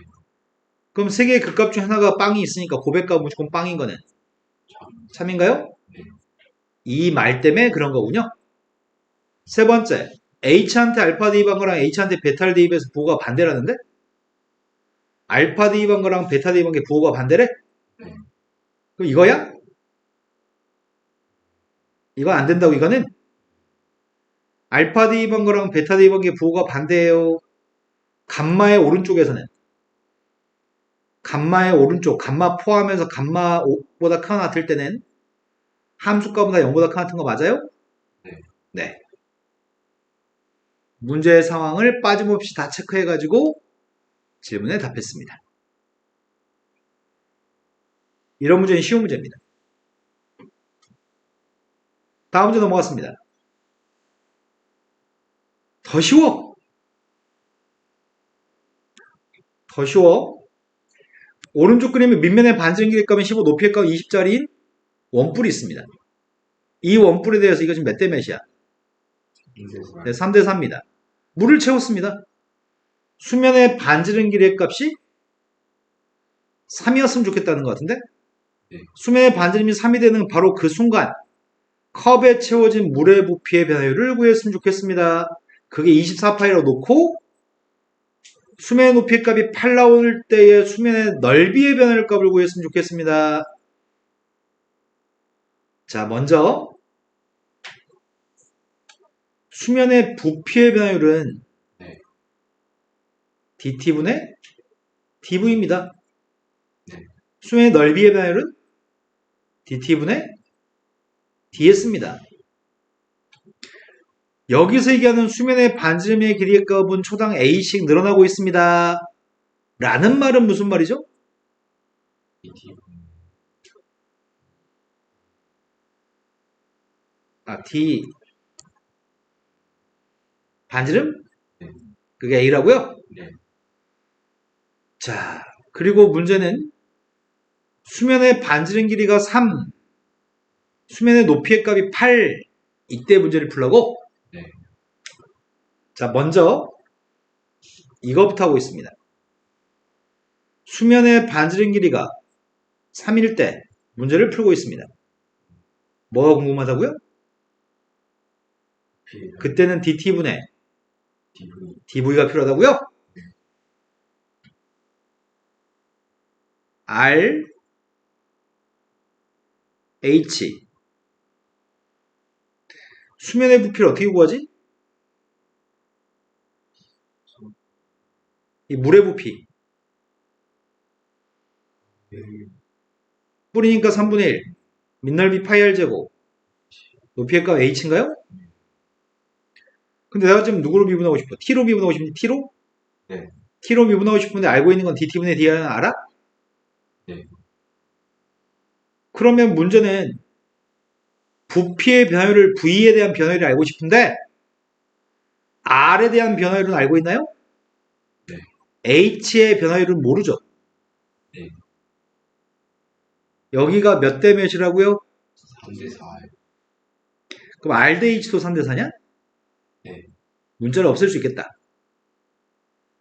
그럼 세 개의 극값 중 하나가 빵이 있으니까 고백값은 무조건 빵인 거는 참인가요? 네. 이 말 때문에 그런 거군요. 세 번째, H한테 알파 대입한 거랑 H한테 베타를 대입해서 부호가 반대라는데? 알파 대입한 거랑 베타 대입한 게 부호가 반대래? 네. 그럼 이거야? 이거 안 된다고 이거는? 알파 대입한 거랑 베타 대입한 게 부호가 반대예요. 감마의 오른쪽에서는 감마의 오른쪽, 감마 포함해서 감마보다 큰 하나 같을 때는 함수값보다 0보다 큰 같은 거 맞아요? 네. 네. 문제의 상황을 빠짐없이 다 체크해가지고 질문에 답했습니다. 이런 문제는 쉬운 문제입니다. 다음 문제 넘어갔습니다. 더 쉬워. 더 쉬워. 오른쪽 그림에 밑면의 반지름 길이 값은 15, 높이의 값은 20짜리인 원뿔이 있습니다. 이 원뿔에 대해서 이거 지금 몇 대 몇이야? 네, 3대 4입니다. 물을 채웠습니다. 수면의 반지름 길이의 값이 3이었으면 좋겠다는 것 같은데? 네. 수면의 반지름이 3이 되는 바로 그 순간 컵에 채워진 물의 부피의 변화율을 구했으면 좋겠습니다. 그게 24파이라고 놓고 수면의 높이의 값이 8 나올 때의 수면의 넓이의 변화율 값을 구했으면 좋겠습니다. 자, 먼저 수면의 부피의 변화율은 네. dt분의 dv입니다. 네. 수면의 넓이의 변화율은 dt분의 ds입니다. 여기서 얘기하는 수면의 반지름의 길이의 값은 초당 a씩 늘어나고 있습니다. 라는 말은 무슨 말이죠? d 반지름? 네. 그게 a라고요? 네. 자, 그리고 문제는 수면의 반지름 길이가 3, 수면의 높이의 값이 8, 이때 문제를 풀라고? 네. 자, 먼저 이거부터 하고 있습니다. 수면의 반지름 길이가 3일 때 문제를 풀고 있습니다. 뭐가 궁금하다고요? 그때는 dt분의 dv가 필요하다고요? r h 수면의 부피를 어떻게 구하지? 이 물의 부피 뿌리니까 3분의 1 밑넓이 파이 r 제곱 높이의 값 h인가요? 근데 내가 지금 누구로 미분하고 싶어? t로 미분하고 싶은데 t로? 네. t로 미분하고 싶은데 알고 있는 건 dt분의 dr는 알아? 네. 그러면 문제는 부피의 변화율을 v에 대한 변화율을 알고 싶은데 r에 대한 변화율은 알고 있나요? 네. h의 변화율은 모르죠. 네. 여기가 몇 대 몇이라고요? 3대 4. 그럼 R 대 H도 3대 4냐? 네. 문자를 없앨 수 있겠다.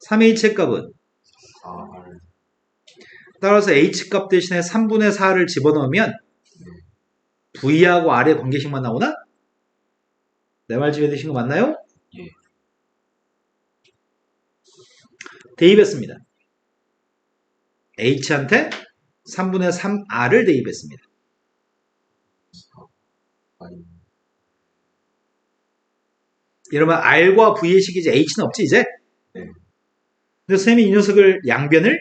3H의 값은 4R. 따라서 H값 대신에 3분의 4를 집어넣으면 V하고 R의 관계식만 나오나? 내 말 이해되신 거 맞나요? 예. 대입했습니다. H한테 3분의 3R을 대입했습니다. 아니, 이러면 R과 V의 식이지 H는 없지 이제? 네. 그래서 쌤이 이 녀석을 양변을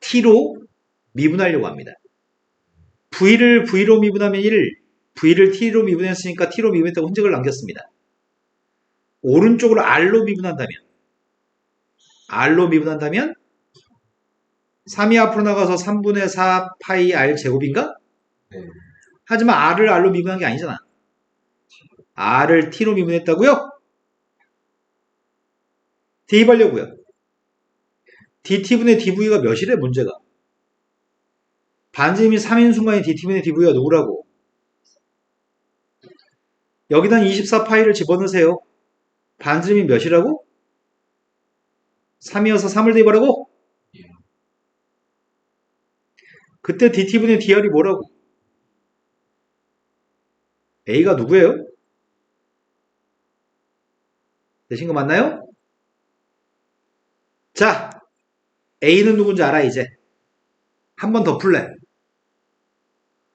T로 미분하려고 합니다. V를 V로 미분하면 1, V를 T로 미분했으니까 T로 미분했다고 흔적을 남겼습니다. 오른쪽으로 R로 미분한다면 3이 앞으로 나가서 3분의 4 파이 R 제곱인가? 네. 하지만 R을 R로 미분한 게 아니잖아. R을 T로 미분했다고요? 대입하려고요. DT분의 DV가 몇이래 문제가? 반지름이 3인 순간에 DT분의 DV가 누구라고? 여기다 24파이를 집어넣으세요. 반지름이 몇이라고? 3이어서 3을 대입하라고? 예. 그때 DT분의 DR이 뭐라고? A가 누구예요? 되신 거 맞나요? 자, A는 누군지 알아 이제. 한 번 더 풀래.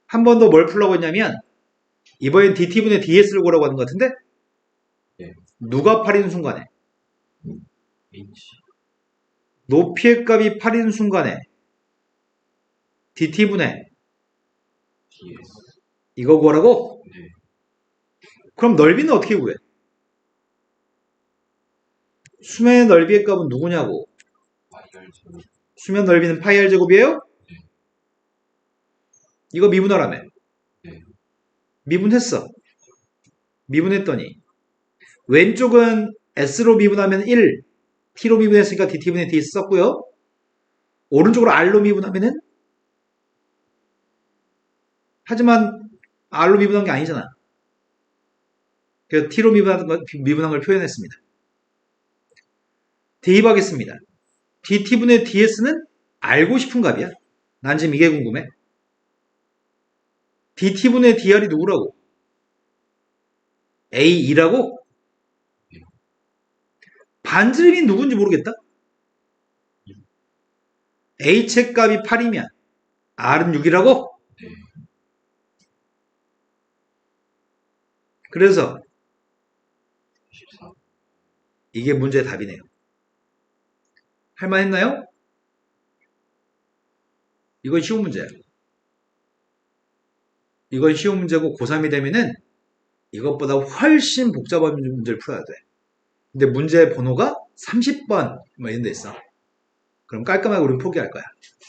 한 번 더 뭘 풀라고 했냐면 이번엔 DT분의 DS를 구하라고 하는 것 같은데? 예. 누가 8인 순간에? H. 높이의 값이 8인 순간에 DT분의 DS. 이거 구하라고? 네. 그럼 넓이는 어떻게 구해? 수면의 넓이의 값은 누구냐고? IR 제곱. 수면 넓이는 파이 R 제곱이에요? 네. 이거 미분하라며. 네. 미분했어. 미분했더니 왼쪽은 S로 미분하면 1, T로 미분했으니까 DT분의 D 썼고요. 오른쪽으로 R로 미분하면은 하지만 R로 미분한 게 아니잖아. 그래서 T로 미분한 걸 표현했습니다. 대입하겠습니다. DT분의 DS는 알고 싶은 값이야. 난 지금 이게 궁금해. DT분의 DR이 누구라고? A2라고? 반지름이 누군지 모르겠다. H의 값이 8이면 R은 6이라고? 네. 그래서 14. 이게 문제의 답이네요. 할만했나요? 이건 쉬운 문제야. 이건 쉬운 문제고 고3이 되면은 이것보다 훨씬 복잡한 문제를 풀어야 돼. 근데 문제 번호가 30번 뭐 이런 데 있어. 그럼 깔끔하게 우리는 포기할 거야.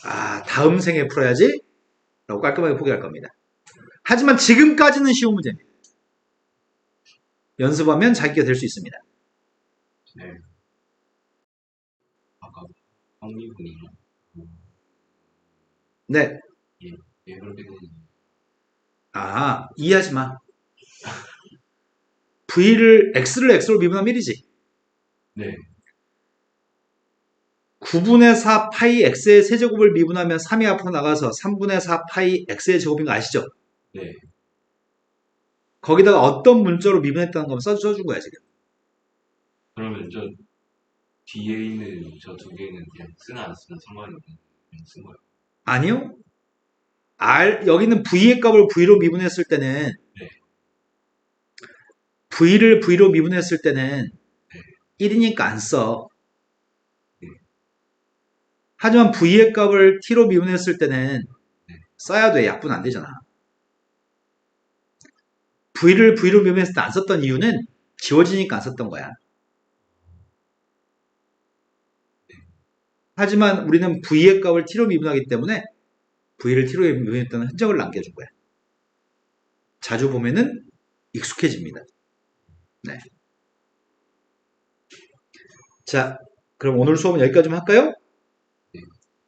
아, 다음 생에 풀어야지 라고 깔끔하게 포기할 겁니다. 하지만 지금까지는 쉬운 문제입니다. 연습하면 자기가 될 수 있습니다. 네. 아까 성미분이 네. 예, 그렇게 되는. 아, 이해하지 마. X를 X로 미분하면 1이지. 네. 9분의 4 파이 X의 세제곱을 미분하면 3이 앞으로 나가서 3분의 4 파이 X의 제곱인 거 아시죠? 네. 거기다가 어떤 문자로 미분했다는 거 써준 거야, 지금. 그러면 저 뒤에 있는 저 두 개는 그냥 쓰나 안 쓰나 상관이 없는 그냥 쓴 거예요. 아니요. 여기는 V의 값을 V로 미분했을 때는, 네. V를 V로 미분했을 때는 1이니까 안 써. 네. 하지만 V의 값을 T로 미분했을 때는 네. 써야 돼. 약분 안 되잖아. V를 V로 미분했을 때 안 썼던 이유는 지워지니까 안 썼던 거야. 하지만 우리는 V의 값을 T로 미분하기 때문에 V를 T로 미분했다는 흔적을 남겨준 거야. 자주 보면은 익숙해집니다. 네. 자, 그럼 오늘 수업은 여기까지만 할까요?